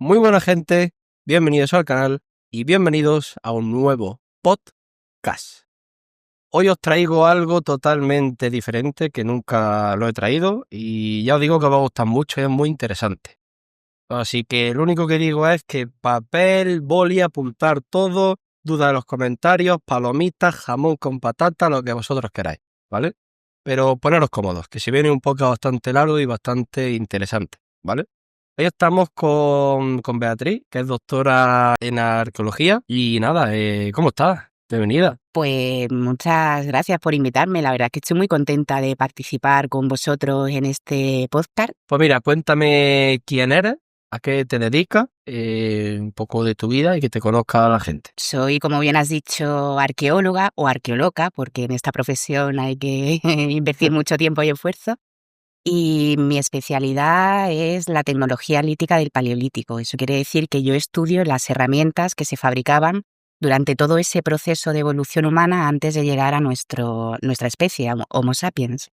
Muy buena gente, bienvenidos al canal y bienvenidos a un nuevo podcast. Hoy os traigo algo totalmente diferente que nunca lo he traído y ya os digo que os va a gustar mucho y es muy interesante. Así que lo único que digo es que papel, boli, apuntar todo, duda en los comentarios, palomitas, jamón con patata, lo que vosotros queráis, ¿vale? Pero poneros cómodos, que si viene un podcast bastante largo y bastante interesante, ¿vale? Hoy estamos con Beatriz, que es doctora en arqueología. Y nada, ¿cómo estás? Bienvenida. Pues muchas gracias por invitarme. La verdad es que estoy muy contenta de participar con vosotros en este podcast. Pues mira, cuéntame quién eres, a qué te dedicas, un poco de tu vida y que te conozca la gente. Soy, como bien has dicho, arqueóloga o arqueoloca, porque en esta profesión hay que invertir mucho tiempo y esfuerzo. Y mi especialidad es la tecnología lítica del Paleolítico. Eso quiere decir que yo estudio las herramientas que se fabricaban durante todo ese proceso de evolución humana antes de llegar a nuestra especie, a Homo sapiens.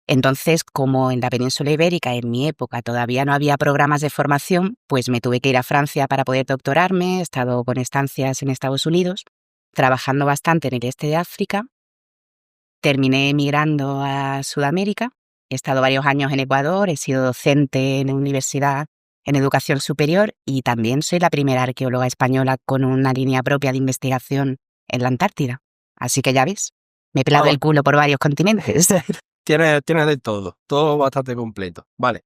Entonces, como en la península ibérica en mi época todavía no había programas de formación, pues me tuve que ir a Francia para poder doctorarme. He estado con estancias en Estados Unidos, trabajando bastante en el este de África. Terminé emigrando a Sudamérica. He estado varios años en Ecuador, he sido docente en la universidad en educación superior y también soy la primera arqueóloga española con una línea propia de investigación en la Antártida. Así que ya ves, me he pelado el culo por varios continentes. Tienes de todo bastante completo. Vale,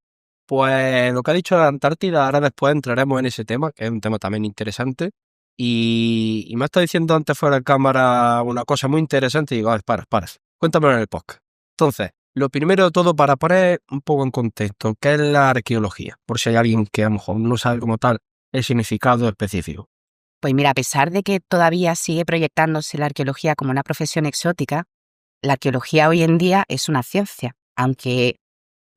pues lo que ha dicho de la Antártida, ahora después entraremos en ese tema, que es un tema también interesante. Y me está diciendo antes fuera de cámara una cosa muy interesante y digo, a ver, para, cuéntamelo en el podcast. Entonces, lo primero de todo, para poner un poco en contexto, ¿qué es la arqueología? Por si hay alguien que a lo mejor no sabe como tal el significado específico. Pues mira, a pesar de que todavía sigue proyectándose la arqueología como una profesión exótica, la arqueología hoy en día es una ciencia, aunque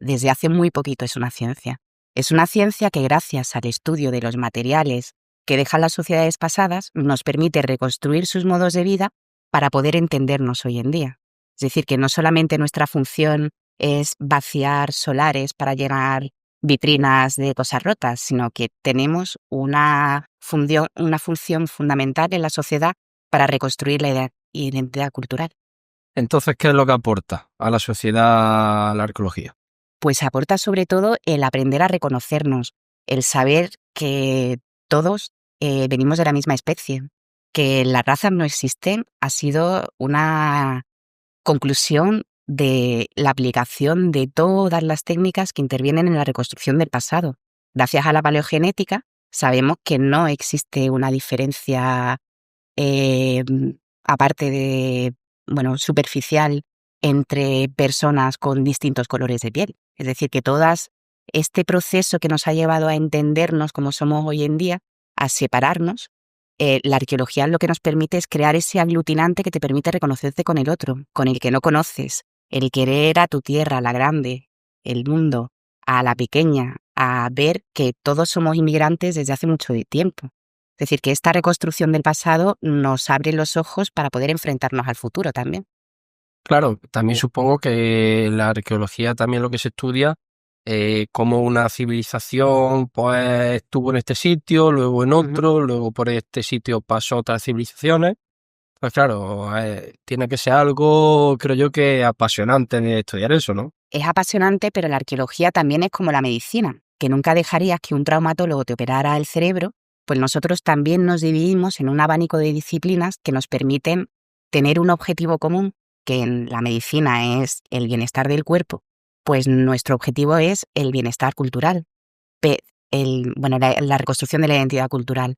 desde hace muy poquito es una ciencia. Es una ciencia que gracias al estudio de los materiales que dejan las sociedades pasadas nos permite reconstruir sus modos de vida para poder entendernos hoy en día. Es decir, que no solamente nuestra función es vaciar solares para llenar vitrinas de cosas rotas, sino que tenemos una función fundamental en la sociedad para reconstruir la identidad cultural. Entonces, ¿qué es lo que aporta a la sociedad la arqueología? Pues aporta sobre todo el aprender a reconocernos, el saber que todos venimos de la misma especie, que las razas no existen, ha sido una conclusión de la aplicación de todas las técnicas que intervienen en la reconstrucción del pasado. Gracias a la paleogenética sabemos que no existe una diferencia eh, aparte de, superficial entre personas con distintos colores de piel. Es decir, que este proceso que nos ha llevado a entendernos como somos hoy en día, a separarnos, la arqueología lo que nos permite es crear ese aglutinante que te permite reconocerte con el otro, con el que no conoces, el querer a tu tierra, a la grande, el mundo, a la pequeña, a ver que todos somos inmigrantes desde hace mucho tiempo. Es decir, que esta reconstrucción del pasado nos abre los ojos para poder enfrentarnos al futuro también. Claro, también supongo que la arqueología también lo que se estudia, cómo una civilización pues estuvo en este sitio, luego en otro, luego por este sitio pasó a otras civilizaciones. Pues claro, tiene que ser algo, creo yo, que apasionante de estudiar eso, ¿no? Es apasionante, pero la arqueología también es como la medicina, que nunca dejarías que un traumatólogo te operara el cerebro, pues nosotros también nos dividimos en un abanico de disciplinas que nos permiten tener un objetivo común, que en la medicina es el bienestar del cuerpo, pues nuestro objetivo es el bienestar cultural, la reconstrucción de la identidad cultural.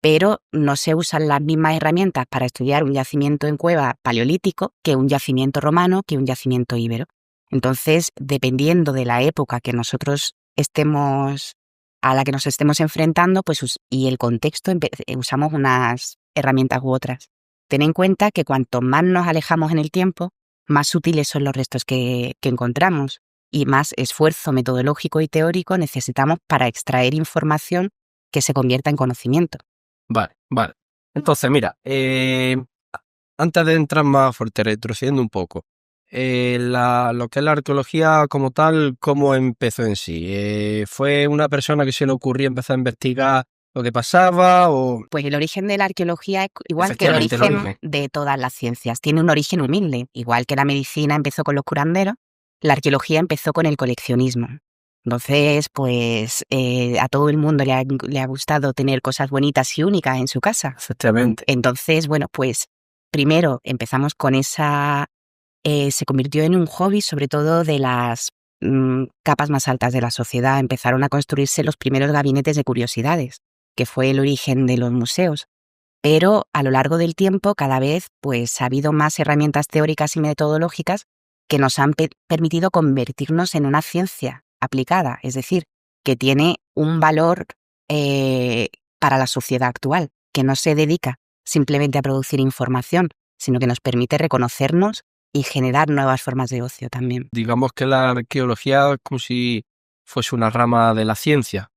Pero no se usan las mismas herramientas para estudiar un yacimiento en cueva paleolítico que un yacimiento romano, que un yacimiento íbero. Entonces, dependiendo de la época que a la que nos estemos enfrentando, pues y el contexto, usamos unas herramientas u otras. Ten en cuenta que cuanto más nos alejamos en el tiempo, más sutiles son los restos que encontramos y más esfuerzo metodológico y teórico necesitamos para extraer información que se convierta en conocimiento. Vale. Entonces, mira, antes de entrar más fuerte, retrocediendo un poco, lo que es la arqueología como tal, ¿cómo empezó en sí? ¿Fue una persona que se le ocurrió empezar a investigar lo que pasaba o...? Pues el origen de la arqueología es igual que el Efectivamente, el origen origen. de todas las ciencias. Tiene un origen humilde. Igual que la medicina empezó con los curanderos, la arqueología empezó con el coleccionismo. Entonces, pues a todo el mundo le ha gustado tener cosas bonitas y únicas en su casa. Efectivamente. Entonces, bueno, pues primero empezamos con esa... se convirtió en un hobby, sobre todo de las capas más altas de la sociedad. Empezaron a construirse los primeros gabinetes de curiosidades, que fue el origen de los museos. Pero a lo largo del tiempo, cada vez pues, ha habido más herramientas teóricas y metodológicas que nos han permitido convertirnos en una ciencia aplicada, es decir, que tiene un valor para la sociedad actual, que no se dedica simplemente a producir información, sino que nos permite reconocernos y generar nuevas formas de ocio también. Digamos que la arqueología es como si fuese una rama de la ciencia.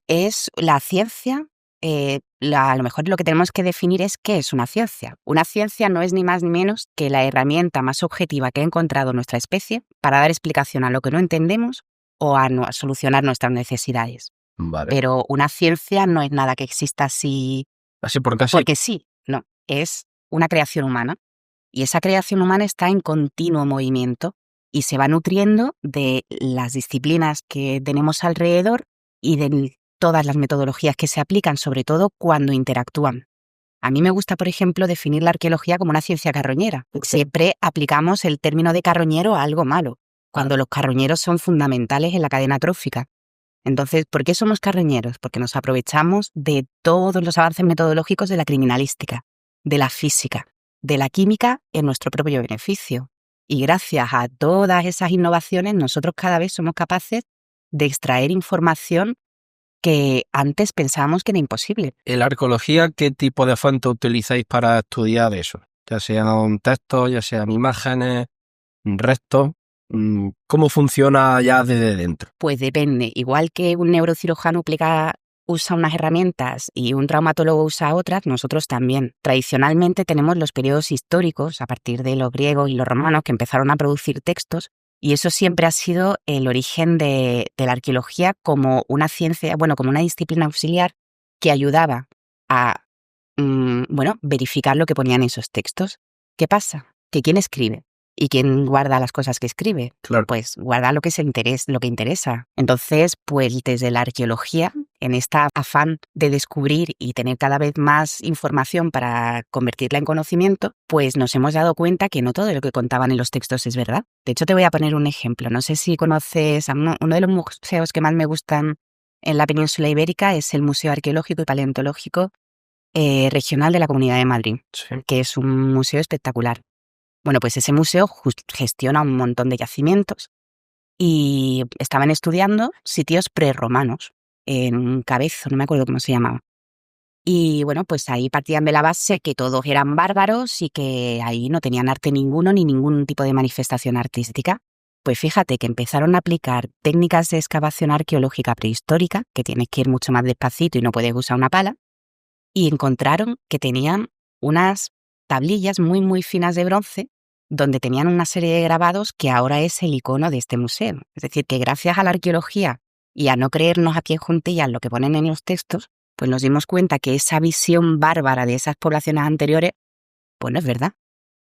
Es la ciencia, a lo mejor lo que tenemos que definir es qué es una ciencia. Una ciencia no es ni más ni menos que la herramienta más objetiva que ha encontrado nuestra especie para dar explicación a lo que no entendemos o a solucionar nuestras necesidades. Vale. Pero una ciencia no es nada que exista así porque sí, no, es una creación humana. Y esa creación humana está en continuo movimiento y se va nutriendo de las disciplinas que tenemos alrededor y de todas las metodologías que se aplican, sobre todo cuando interactúan. A mí me gusta, por ejemplo, definir la arqueología como una ciencia carroñera. Siempre aplicamos el término de carroñero a algo malo, cuando los carroñeros son fundamentales en la cadena trófica. Entonces, ¿por qué somos carroñeros? Porque nos aprovechamos de todos los avances metodológicos de la criminalística, de la física, de la química en nuestro propio beneficio. Y gracias a todas esas innovaciones, nosotros cada vez somos capaces de extraer información que antes pensábamos que era imposible. ¿En la arqueología qué tipo de fuente utilizáis para estudiar eso? Ya sean textos, ya sean imágenes, restos. ¿Cómo funciona ya desde dentro? Pues depende. Igual que un neurocirujano usa unas herramientas y un traumatólogo usa otras, nosotros también. Tradicionalmente tenemos los periodos históricos, a partir de los griegos y los romanos, que empezaron a producir textos, y eso siempre ha sido el origen de la arqueología como una ciencia, como una disciplina auxiliar que ayudaba a verificar lo que ponían esos textos. ¿Qué pasa? Que ¿quién escribe? ¿Y quién guarda las cosas que escribe? Claro. Pues guarda lo que interesa. Entonces, pues desde la arqueología, en este afán de descubrir y tener cada vez más información para convertirla en conocimiento, pues nos hemos dado cuenta que no todo lo que contaban en los textos es verdad. De hecho, te voy a poner un ejemplo. No sé si conoces uno de los museos que más me gustan en la península ibérica, es el Museo Arqueológico y Paleontológico Regional de la Comunidad de Madrid, Sí. que es un museo espectacular. Bueno, pues ese museo gestiona un montón de yacimientos y estaban estudiando sitios prerromanos en Cabezo, no me acuerdo cómo se llamaba. Y bueno, pues ahí partían de la base que todos eran bárbaros y que ahí no tenían arte ninguno ni ningún tipo de manifestación artística. Pues fíjate que empezaron a aplicar técnicas de excavación arqueológica prehistórica, que tienes que ir mucho más despacito y no puedes usar una pala, y encontraron que tenían unas tablillas muy, muy finas de bronce donde tenían una serie de grabados que ahora es el icono de este museo. Es decir, que gracias a la arqueología y a no creernos a pie juntillas lo que ponen en los textos, pues nos dimos cuenta que esa visión bárbara de esas poblaciones anteriores, pues no es verdad.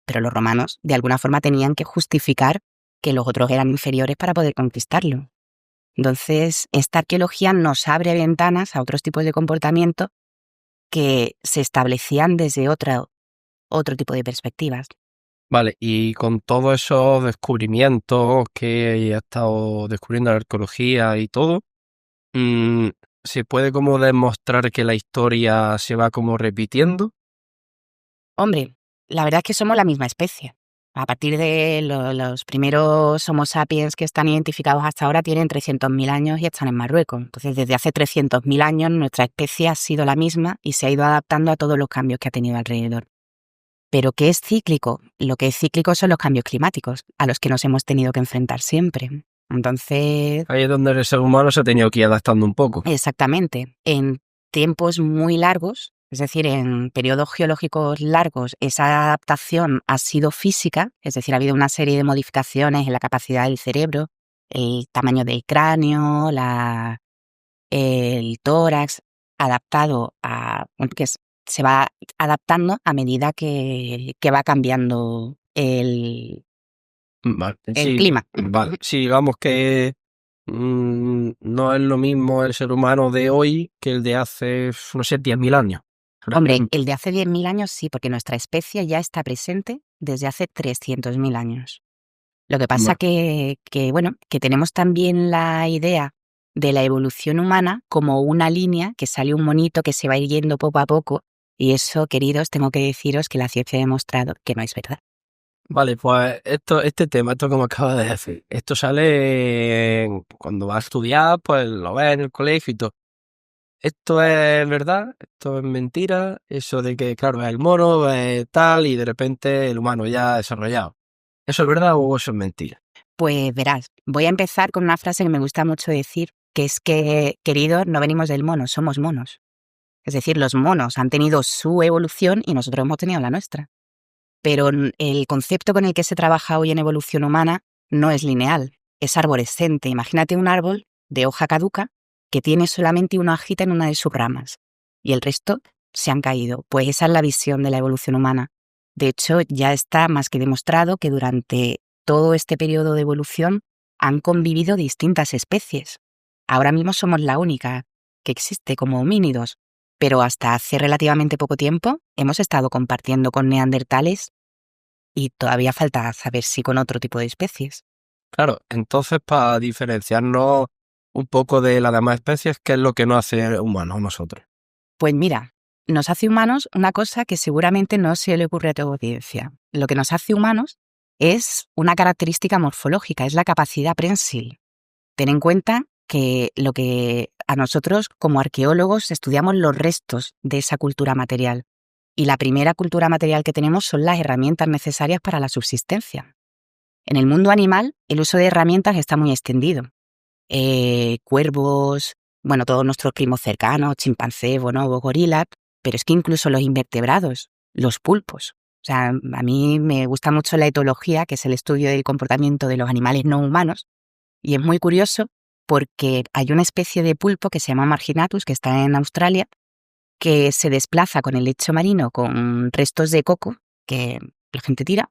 Pero los romanos, de alguna forma, tenían que justificar que los otros eran inferiores para poder conquistarlo. Entonces, esta arqueología nos abre ventanas a otros tipos de comportamiento que se establecían desde otro tipo de perspectivas. Vale, y con todos esos descubrimientos que ha estado descubriendo la arqueología y todo, ¿se puede como demostrar que la historia se va como repitiendo? Hombre, la verdad es que somos la misma especie. A partir de los primeros Homo sapiens que están identificados hasta ahora tienen 300.000 años y están en Marruecos. Entonces, desde hace 300.000 años nuestra especie ha sido la misma y se ha ido adaptando a todos los cambios que ha tenido alrededor. Pero ¿qué es cíclico? Lo que es cíclico son los cambios climáticos, a los que nos hemos tenido que enfrentar siempre. Entonces... Ahí es donde el ser humano se ha tenido que ir adaptando un poco. Exactamente. En tiempos muy largos Es decir, en periodos geológicos largos esa adaptación ha sido física, es decir, ha habido una serie de modificaciones en la capacidad del cerebro, el tamaño del cráneo, el tórax, adaptado a, se va adaptando a medida que va cambiando el Vale, sí, clima. vale. Sí, digamos que no es lo mismo el ser humano de hoy que el de hace, no sé, 10.000 años. Hombre, el de hace 10.000 años sí, porque nuestra especie ya está presente desde hace 300.000 años. Lo que pasa que tenemos también la idea de la evolución humana como una línea que sale un monito que se va yendo poco a poco, y eso, queridos, tengo que deciros que la ciencia ha demostrado que no es verdad. Vale, pues este tema, esto como acabas de decir, esto sale cuando vas a estudiar, pues lo ves en el colegio y todo. ¿Esto es verdad? ¿Esto es mentira? Eso de que, claro, es el mono, es tal, y de repente el humano ya ha desarrollado. ¿Eso es verdad o eso es mentira? Pues verás, voy a empezar con una frase que me gusta mucho decir, que es que, queridos, no venimos del mono, somos monos. Es decir, los monos han tenido su evolución y nosotros hemos tenido la nuestra. Pero el concepto con el que se trabaja hoy en evolución humana no es lineal, es arborescente. Imagínate un árbol de hoja caduca que tiene solamente una hojita en una de sus ramas y el resto se han caído. Pues esa es la visión de la evolución humana. De hecho, ya está más que demostrado que durante todo este periodo de evolución han convivido distintas especies. Ahora mismo somos la única que existe como homínidos, pero hasta hace relativamente poco tiempo hemos estado compartiendo con neandertales y todavía falta saber si con otro tipo de especies. Claro, entonces para diferenciarnos un poco de las demás especies, ¿qué es lo que nos hace humanos a nosotros? Pues mira, nos hace humanos una cosa que seguramente no se le ocurre a tu audiencia. Lo que nos hace humanos es una característica morfológica, es la capacidad prensil. Ten en cuenta que lo que a nosotros como arqueólogos estudiamos los restos de esa cultura material. Y la primera cultura material que tenemos son las herramientas necesarias para la subsistencia. En el mundo animal, el uso de herramientas está muy extendido. Cuervos, todos nuestros primos cercanos, chimpancés, bonobos, gorilas, pero es que incluso los invertebrados, los pulpos. O sea, a mí me gusta mucho la etología, que es el estudio del comportamiento de los animales no humanos, y es muy curioso porque hay una especie de pulpo que se llama Marginatus, que está en Australia, que se desplaza con el lecho marino con restos de coco que la gente tira,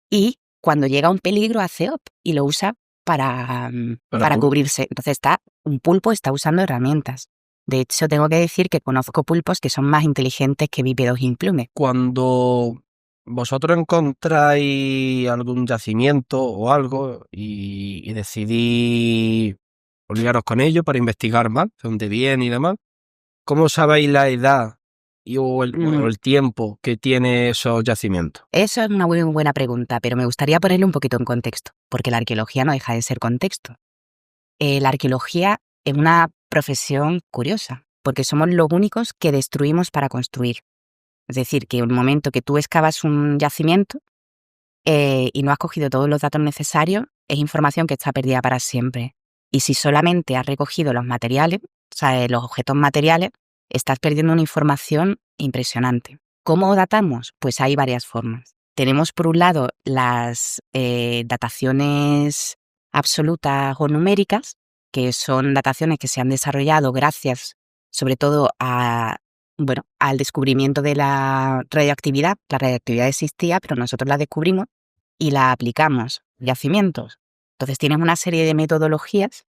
y cuando llega un peligro hace op y lo usa para cubrirse. Entonces un pulpo está usando herramientas. De hecho, tengo que decir que conozco pulpos que son más inteligentes que bípedos implume. Cuando vosotros encontráis algún yacimiento o algo y decidís obligaros con ello para investigar más, de dónde viene y demás, ¿cómo sabéis la edad o el tiempo que tiene esos yacimientos? Eso es una muy buena pregunta, pero me gustaría ponerle un poquito en contexto, porque la arqueología no deja de ser contexto. La arqueología es una profesión curiosa, porque somos los únicos que destruimos para construir. Es decir, que en el momento que tú excavas un yacimiento y no has cogido todos los datos necesarios, es información que está perdida para siempre. Y si solamente has recogido los materiales, o sea, los objetos materiales, estás perdiendo una información impresionante. ¿Cómo datamos? Pues hay varias formas. Tenemos, por un lado, las dataciones absolutas o numéricas, que son dataciones que se han desarrollado gracias, sobre todo, al descubrimiento de la radioactividad. La radioactividad existía, pero nosotros la descubrimos y la aplicamos a yacimientos. Entonces tienes una serie de metodologías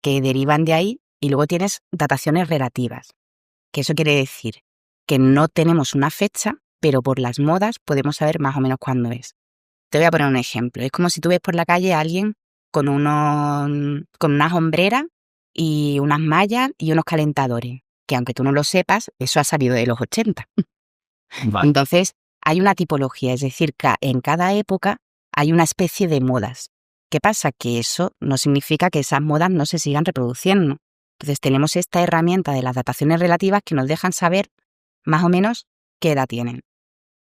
que derivan de ahí y luego tienes dataciones relativas. Que eso quiere decir que no tenemos una fecha, pero por las modas podemos saber más o menos cuándo es. Te voy a poner un ejemplo. Es como si tú ves por la calle a alguien con unas hombreras y unas mallas y unos calentadores, que aunque tú no lo sepas, eso ha salido de los 80. Vale. Entonces, hay una tipología, es decir, que en cada época hay una especie de modas. ¿Qué pasa? Que eso no significa que esas modas no se sigan reproduciendo. Entonces, tenemos esta herramienta de las dataciones relativas que nos dejan saber más o menos qué edad tienen.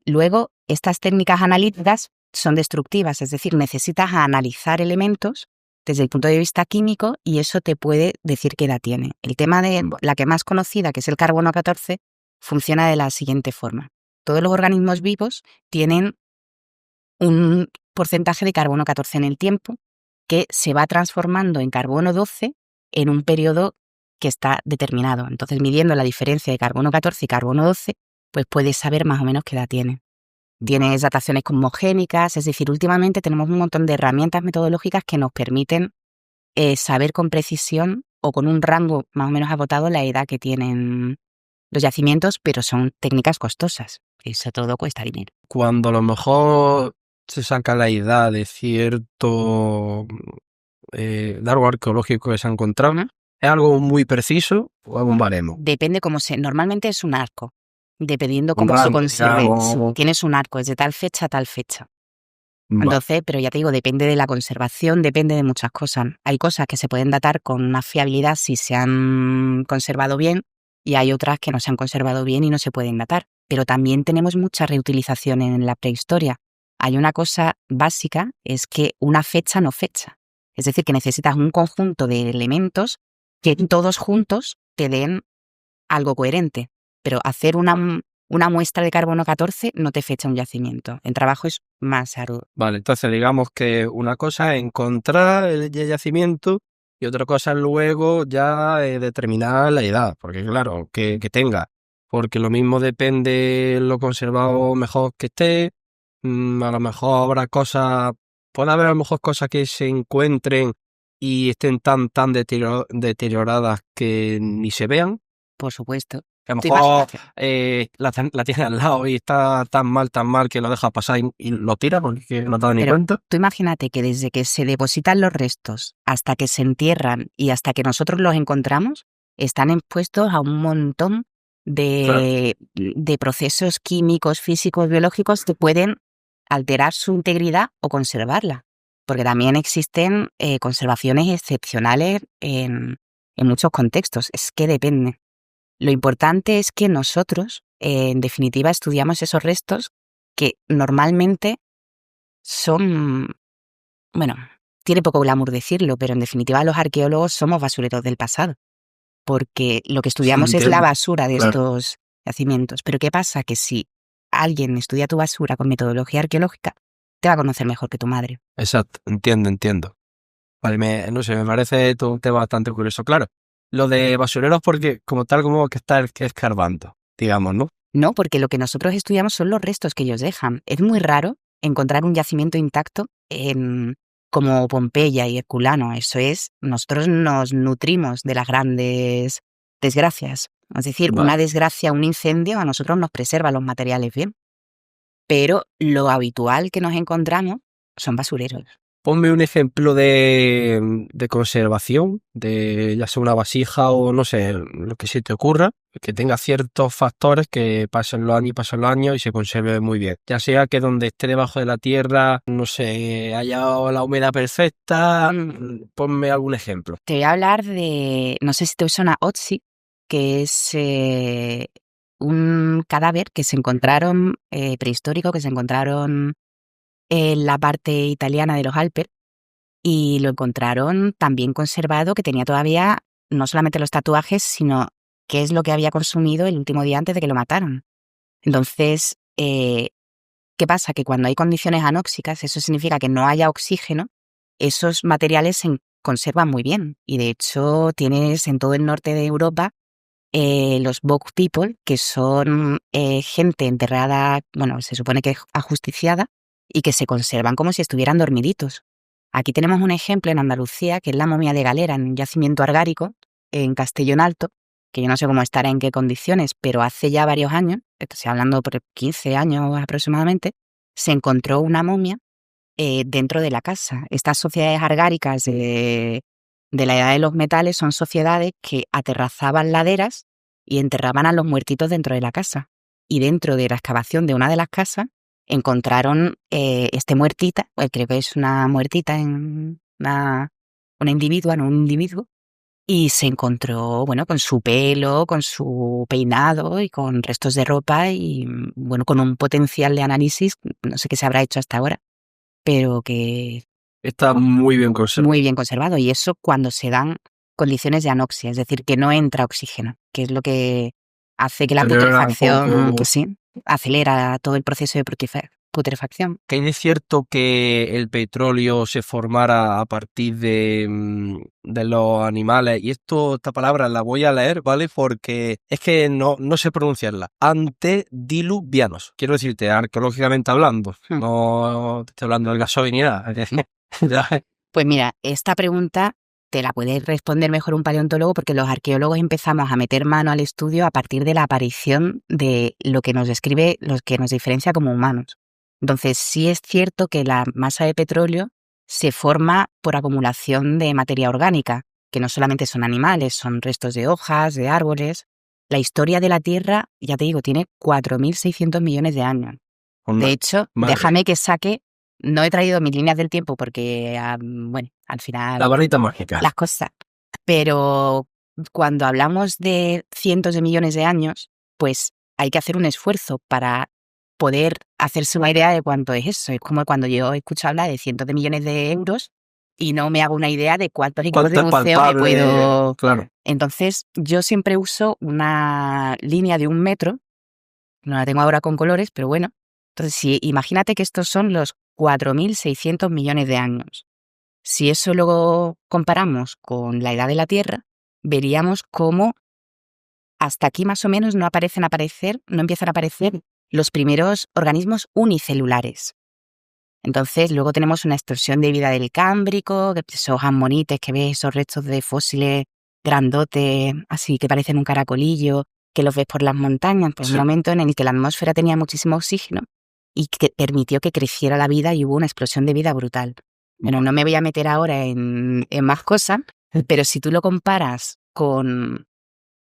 Luego, estas técnicas analíticas son destructivas, es decir, necesitas analizar elementos desde el punto de vista químico y eso te puede decir qué edad tiene. El tema de la que más conocida, que es el carbono 14, funciona de la siguiente forma. Todos los organismos vivos tienen un porcentaje de carbono 14 en el tiempo que se va transformando en carbono 12 en un periodo que está determinado. Entonces, midiendo la diferencia de carbono 14 y carbono 12, pues puedes saber más o menos qué edad tiene. Tienes dataciones cosmogénicas, es decir, últimamente tenemos un montón de herramientas metodológicas que nos permiten saber con precisión o con un rango más o menos agotado la edad que tienen los yacimientos, pero son técnicas costosas. Eso todo cuesta dinero. Cuando a lo mejor se saca la edad de cierto árbol arqueológico que se ha encontrado, Ujú. ¿es algo muy preciso o es un baremo? Depende cómo se... Normalmente es un arco, dependiendo Un cómo se rango, conserve. digamos. Tienes un arco, es de tal fecha a tal fecha. Vale. Entonces, pero ya te digo, depende de la conservación, depende de muchas cosas. Hay cosas que se pueden datar con una fiabilidad si se han conservado bien y hay otras que no se han conservado bien y no se pueden datar. Pero también tenemos mucha reutilización en la prehistoria. Hay una cosa básica, es que una fecha no fecha. Es decir, que necesitas un conjunto de elementos que todos juntos te den algo coherente. Pero hacer una muestra de carbono 14 no te fecha un yacimiento. El trabajo es más arduo. Vale, entonces digamos que una cosa es encontrar el yacimiento y otra cosa es luego ya determinar la edad, porque claro, que tenga, porque lo mismo depende lo conservado mejor que esté, a lo mejor habrá cosas, puede haber a lo mejor cosas que se encuentren y estén tan deterioradas que ni se vean. Por supuesto. A lo Tú mejor imagínate. la tienes al lado y está tan mal que lo dejas pasar y lo tira porque no te das ni Pero cuenta. tú imagínate que desde que se depositan los restos hasta que se entierran y hasta que nosotros los encontramos, están expuestos a un montón Claro. de procesos químicos, físicos, biológicos que pueden alterar su integridad o conservarla. Porque también existen conservaciones excepcionales en muchos contextos. Es que depende. Lo importante es que nosotros, en definitiva, estudiamos esos restos que normalmente son, bueno, tiene poco glamour decirlo, pero en definitiva los arqueólogos somos basureros del pasado, porque lo que Sí, estudiamos es la entiendo. basura de Claro. estos yacimientos. Pero ¿qué pasa? Que si alguien estudia tu basura con metodología arqueológica, te va a conocer mejor que tu madre. Exacto, entiendo. Vale, no sé, me parece todo un tema bastante curioso. Claro, lo de basureros porque como tal como que está escarbando, digamos, ¿no? No, porque lo que nosotros estudiamos son los restos que ellos dejan. Es muy raro encontrar un yacimiento intacto como Pompeya y Herculano. Eso es, nosotros nos nutrimos de las grandes desgracias. Es decir, Vale. una desgracia, un incendio, a nosotros nos preserva los materiales bien. Pero lo habitual que nos encontramos son basureros. Ponme un ejemplo de conservación, de ya sea una vasija o no sé, lo que se te ocurra, que tenga ciertos factores que pasen los años y se conserve muy bien. Ya sea que donde esté debajo de la tierra, no sé, haya la humedad perfecta, ponme algún ejemplo. Te voy a hablar de, no sé si te suena Otzi, que es un cadáver que se encontraron, prehistórico, que se encontraron en la parte italiana de los Alpes y lo encontraron tan bien conservado que tenía todavía no solamente los tatuajes, sino qué es lo que había consumido el último día antes de que lo mataron. Entonces, ¿qué pasa? Que cuando hay condiciones anóxicas, eso significa que no haya oxígeno, esos materiales se conservan muy bien. Y de hecho tienes en todo el norte de Europa los Bog People, que son gente enterrada, bueno, se supone que ajusticiada, y que se conservan como si estuvieran dormiditos. Aquí tenemos un ejemplo en Andalucía, que es la momia de Galera, en un yacimiento argárico, en Castellón Alto, que yo no sé cómo estará, en qué condiciones, pero hace ya varios años, estoy hablando por 15 años aproximadamente, se encontró una momia dentro de la casa. Estas sociedades argáricas de la edad de los metales son sociedades que aterrazaban laderas y enterraban a los muertitos dentro de la casa. Y dentro de la excavación de una de las casas encontraron este muertita, creo que es una muertita, una individua, no un individuo, y se encontró, bueno, con su pelo, con su peinado y con restos de ropa y, bueno, con un potencial de análisis, no sé qué se habrá hecho hasta ahora, pero que Está muy bien conservado. muy bien conservado. Y eso cuando se dan condiciones de anoxia, es decir, que no entra oxígeno, que es lo que hace que la Acelera un putrefacción, poco. pues sí, acelera todo el proceso de putrefacción. ¿Que hay de cierto que el petróleo se formara a partir de los animales? Y esta palabra la voy a leer, ¿vale? Porque es que no sé pronunciarla. Antediluvianos. Quiero decirte, arqueológicamente hablando. No te estoy hablando del gasoil ni nada. Pues mira, esta pregunta te la puede responder mejor un paleontólogo, porque los arqueólogos empezamos a meter mano al estudio a partir de la aparición de lo que nos describe, lo que nos diferencia como humanos. Entonces, sí es cierto que la masa de petróleo se forma por acumulación de materia orgánica, que no solamente son animales, son restos de hojas, de árboles. La historia de la Tierra, ya te digo, tiene 4.600 millones de años. De hecho, déjame que saque. No he traído mis líneas del tiempo porque, bueno, al final... La varita mágica. Las cosas. Pero cuando hablamos de cientos de millones de años, pues hay que hacer un esfuerzo para poder hacerse una idea de cuánto es eso. Es como cuando yo escucho hablar de cientos de millones de euros y no me hago una idea de cuántos equipos de buceo me puedo... Claro. Entonces, yo siempre uso una línea de 1 metro. No la tengo ahora con colores, pero bueno. Entonces, imagínate que estos son los 4.600 millones de años. Si eso luego comparamos con la edad de la Tierra, veríamos cómo hasta aquí más o menos no empiezan a aparecer los primeros organismos unicelulares. Entonces, luego tenemos una extorsión de vida del Cámbrico, esos ammonites que ves, esos restos de fósiles grandotes, así que parecen un caracolillo, que los ves por las montañas, pues sí. Un momento en el que la atmósfera tenía muchísimo oxígeno y que permitió que creciera la vida y hubo una explosión de vida brutal. Bueno, no me voy a meter ahora en más cosas, pero si tú lo comparas con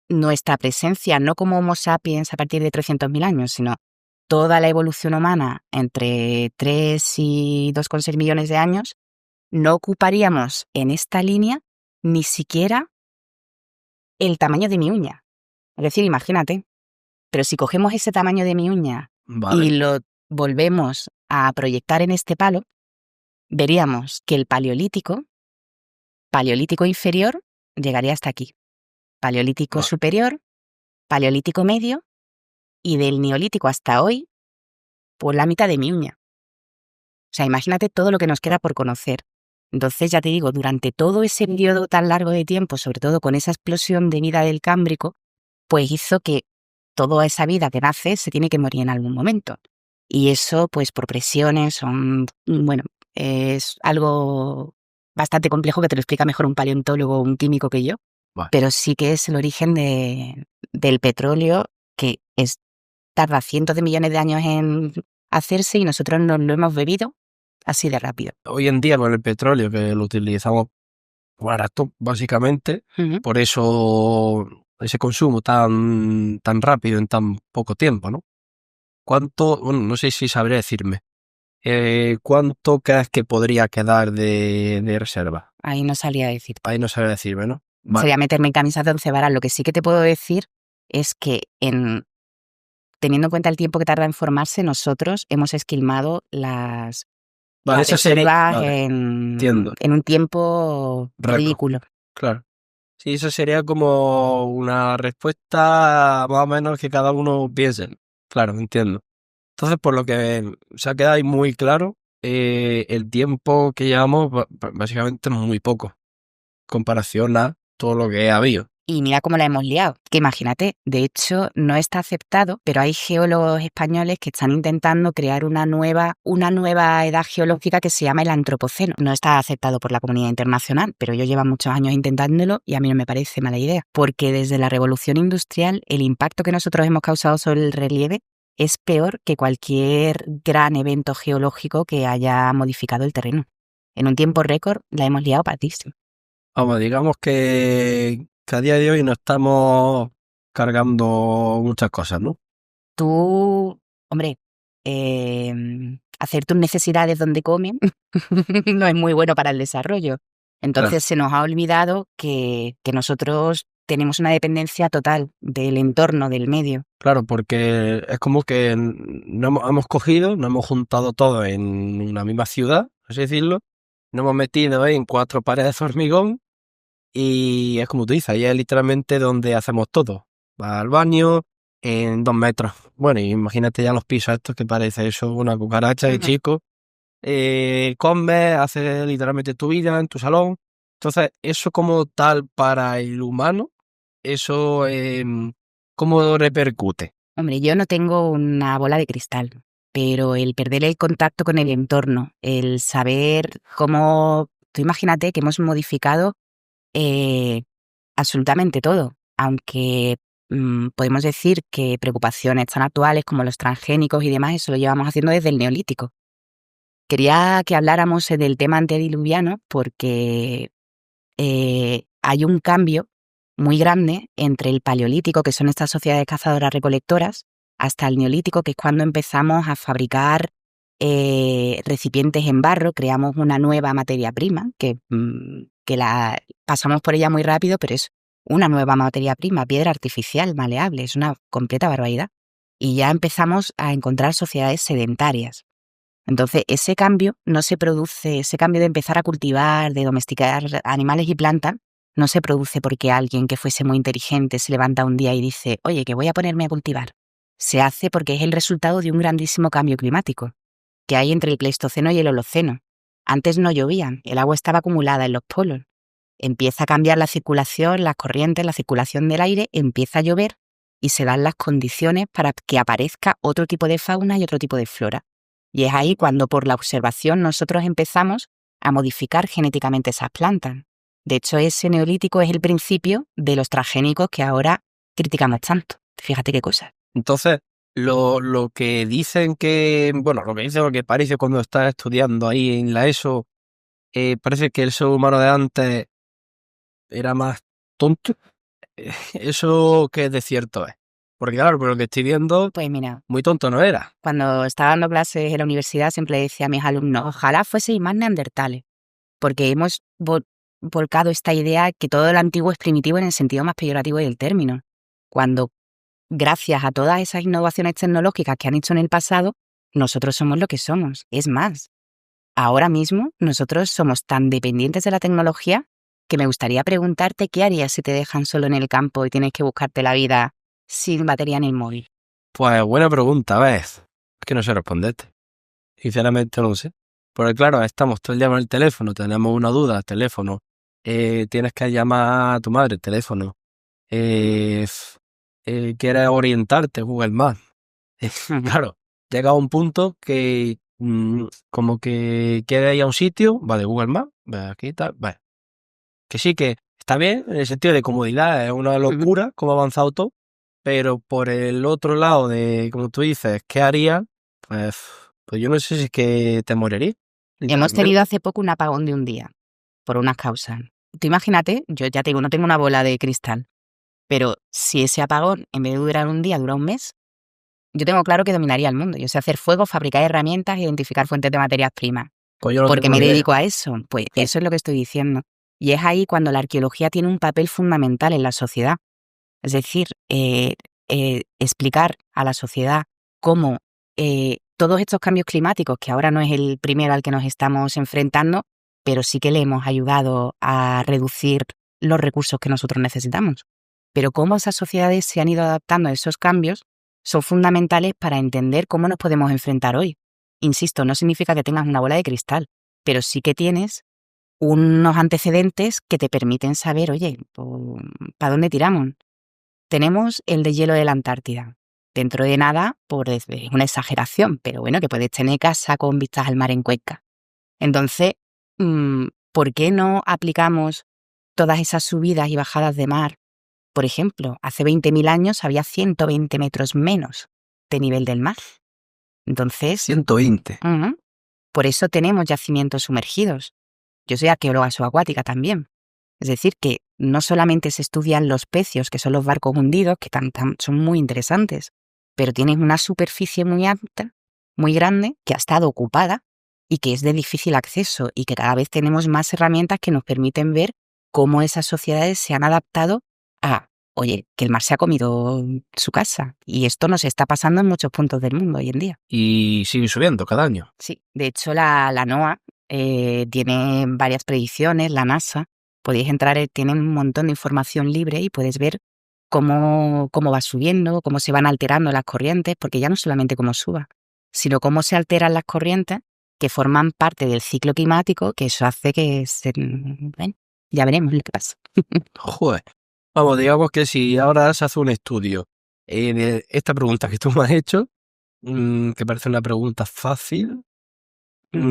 nuestra presencia, no como Homo sapiens a partir de 300.000 años, sino toda la evolución humana entre 3 y 2,6 millones de años, no ocuparíamos en esta línea ni siquiera el tamaño de mi uña. Es decir, imagínate, pero si cogemos ese tamaño de mi uña y lo volvemos a proyectar en este palo, veríamos que el paleolítico inferior, llegaría hasta aquí. Paleolítico superior, paleolítico medio, y del neolítico hasta hoy, por la mitad de mi uña. O sea, imagínate todo lo que nos queda por conocer. Entonces, ya te digo, durante todo ese periodo tan largo de tiempo, sobre todo con esa explosión de vida del Cámbrico, pues hizo que toda esa vida que nace se tiene que morir en algún momento. Y eso, pues por presiones, es algo bastante complejo que te lo explica mejor un paleontólogo o un químico que yo. Pero sí que es el origen del petróleo, que tarda cientos de millones de años en hacerse y nosotros nos lo hemos bebido así de rápido. Hoy en día con el petróleo, que lo utilizamos barato, básicamente, por eso ese consumo tan rápido en tan poco tiempo, ¿no? ¿Cuánto, no sé si sabría decirme, cuánto crees que podría quedar de reserva? Ahí no sabría decirte. Ahí no sabría decirme, ¿no? Sería meterme en camisa de 11 varas. Lo que sí que te puedo decir es que teniendo en cuenta el tiempo que tarda en formarse, nosotros hemos esquilmado las reservas en un tiempo ridículo. Claro. Sí, eso sería como una respuesta más o menos que cada uno piense. Claro, entiendo. Entonces, por lo que se ha quedado ahí muy claro, el tiempo que llevamos básicamente es muy poco, en comparación a todo lo que ha habido. Y mira cómo la hemos liado. Que imagínate, de hecho no está aceptado, pero hay geólogos españoles que están intentando crear una nueva edad geológica que se llama el antropoceno. No está aceptado por la comunidad internacional, pero ellos llevan muchos años intentándolo y a mí no me parece mala idea. Porque desde la revolución industrial, el impacto que nosotros hemos causado sobre el relieve es peor que cualquier gran evento geológico que haya modificado el terreno. En un tiempo récord la hemos liado patísimo. Vamos, digamos que a día de hoy no estamos cargando muchas cosas, ¿no? Tú, hombre, hacer tus necesidades donde comen no es muy bueno para el desarrollo. Entonces se nos ha olvidado que nosotros tenemos una dependencia total del entorno, del medio. Claro, porque es como que nos hemos juntado todo en una misma ciudad, así decirlo, nos hemos metido en 4 paredes de hormigón y es como tú dices, ahí es literalmente donde hacemos todo. Vas al baño, en 2 metros. Bueno, y imagínate ya los pisos estos que parece eso una cucaracha de chico. Comes, haces literalmente tu vida en tu salón. Entonces, eso como tal para el humano, eso ¿cómo repercute? Hombre, yo no tengo una bola de cristal, pero el perder el contacto con el entorno, el saber cómo... Tú imagínate que hemos modificado absolutamente todo, aunque podemos decir que preocupaciones tan actuales como los transgénicos y demás, eso lo llevamos haciendo desde el Neolítico. Quería que habláramos del tema antediluviano porque hay un cambio muy grande entre el Paleolítico, que son estas sociedades cazadoras-recolectoras, hasta el Neolítico, que es cuando empezamos a fabricar recipientes en barro, creamos una nueva materia prima, que la pasamos por ella muy rápido, pero es una nueva materia prima, piedra artificial, maleable, es una completa barbaridad. Y ya empezamos a encontrar sociedades sedentarias. Entonces, ese cambio no se produce, ese cambio de empezar a cultivar, de domesticar animales y plantas, no se produce porque alguien que fuese muy inteligente se levanta un día y dice, oye, que voy a ponerme a cultivar. Se hace porque es el resultado de un grandísimo cambio climático que hay entre el Pleistoceno y el Holoceno. Antes no llovían, el agua estaba acumulada en los polos. Empieza a cambiar la circulación, las corrientes, la circulación del aire, empieza a llover y se dan las condiciones para que aparezca otro tipo de fauna y otro tipo de flora. Y es ahí cuando por la observación nosotros empezamos a modificar genéticamente esas plantas. De hecho, ese neolítico es el principio de los transgénicos que ahora criticamos tanto. Fíjate qué cosa. Entonces, lo que dicen que, bueno, lo que dicen, lo que parece cuando estás estudiando ahí en la ESO, parece que el ser humano de antes era más tonto. ¿Eso qué de cierto es? Porque claro, por lo que estoy viendo, Pues mira, muy tonto no era. cuando estaba dando clases en la universidad siempre decía a mis alumnos, ojalá fueseis más neandertales, porque hemos volcado esta idea que todo lo antiguo es primitivo en el sentido más peyorativo del término, cuando gracias a todas esas innovaciones tecnológicas que han hecho en el pasado, nosotros somos lo que somos. Es más, ahora mismo nosotros somos tan dependientes de la tecnología que me gustaría preguntarte qué harías si te dejan solo en el campo y tienes que buscarte la vida sin batería en el móvil. Pues buena pregunta, ¿ves? Es que no sé responderte. Sinceramente no lo sé. Porque claro, estamos todo el día con el teléfono, tenemos una duda, teléfono. Tienes que llamar a tu madre, teléfono. Quieres orientarte, Google Maps. Claro, llega a un punto que como que quieres ir a un sitio, vale, Google Maps, ve aquí tal, vale. Que sí que está bien en el sentido de comodidad, es una locura cómo ha avanzado todo, pero por el otro lado de, como tú dices, ¿qué haría? Pues yo no sé si es que te moriría. Hemos tenido hace poco un apagón de un día, por unas causas. Tú imagínate, yo ya te digo, no tengo una bola de cristal, pero si ese apagón, en vez de durar un día, dura un mes, yo tengo claro que dominaría el mundo. Yo sé hacer fuego, fabricar herramientas, identificar fuentes de materias primas. Pues yo no ¿Por qué tengo me ni idea. dedico a eso? Pues eso es lo que estoy diciendo. Y es ahí cuando la arqueología tiene un papel fundamental en la sociedad. Es decir, explicar a la sociedad cómo todos estos cambios climáticos, que ahora no es el primero al que nos estamos enfrentando, pero sí que le hemos ayudado a reducir los recursos que nosotros necesitamos. Pero cómo esas sociedades se han ido adaptando a esos cambios son fundamentales para entender cómo nos podemos enfrentar hoy. Insisto, no significa que tengas una bola de cristal, pero sí que tienes unos antecedentes que te permiten saber, oye, ¿para dónde tiramos? Tenemos el deshielo de la Antártida. Dentro de nada, es una exageración, pero bueno, que puedes tener casa con vistas al mar en Cuenca. Entonces, ¿por qué no aplicamos todas esas subidas y bajadas de mar? Por ejemplo, hace 20.000 años había 120 metros menos de nivel del mar. Entonces, 120. por eso tenemos yacimientos sumergidos. Yo soy arqueóloga subacuática también. Es decir, que no solamente se estudian los pecios, que son los barcos hundidos, que son muy interesantes, pero tienes una superficie muy alta, muy grande, que ha estado ocupada y que es de difícil acceso y que cada vez tenemos más herramientas que nos permiten ver cómo esas sociedades se han adaptado a, oye, que el mar se ha comido su casa. Y esto nos está pasando en muchos puntos del mundo hoy en día. Y sigue subiendo cada año. Sí, de hecho la NOAA tiene varias predicciones, la NASA. Podéis entrar, tienen un montón de información libre y puedes ver cómo va subiendo, cómo se van alterando las corrientes, porque ya no solamente cómo suba, sino cómo se alteran las corrientes que forman parte del ciclo climático, que eso hace que bueno, ya veremos lo que pasa. Joder. Vamos, digamos que si ahora se hace un estudio en esta pregunta que tú me has hecho, que parece una pregunta fácil,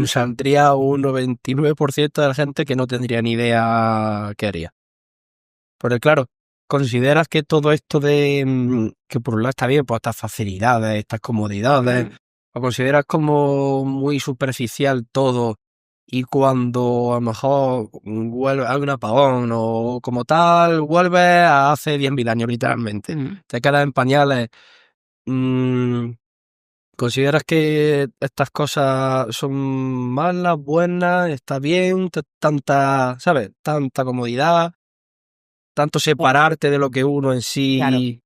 saldría un 99% de la gente que no tendría ni idea qué haría. Porque claro, consideras que todo esto de que por un lado está bien, pues estas facilidades, estas comodidades, o consideras como muy superficial todo y cuando a lo mejor vuelve hay un apagón o como tal, vuelve a hace 10.000 años literalmente, te quedas en pañales. ¿Consideras que estas cosas son malas, buenas, está bien, tanta, ¿sabes? Tanta comodidad, tanto separarte de lo que uno en Claro. sí.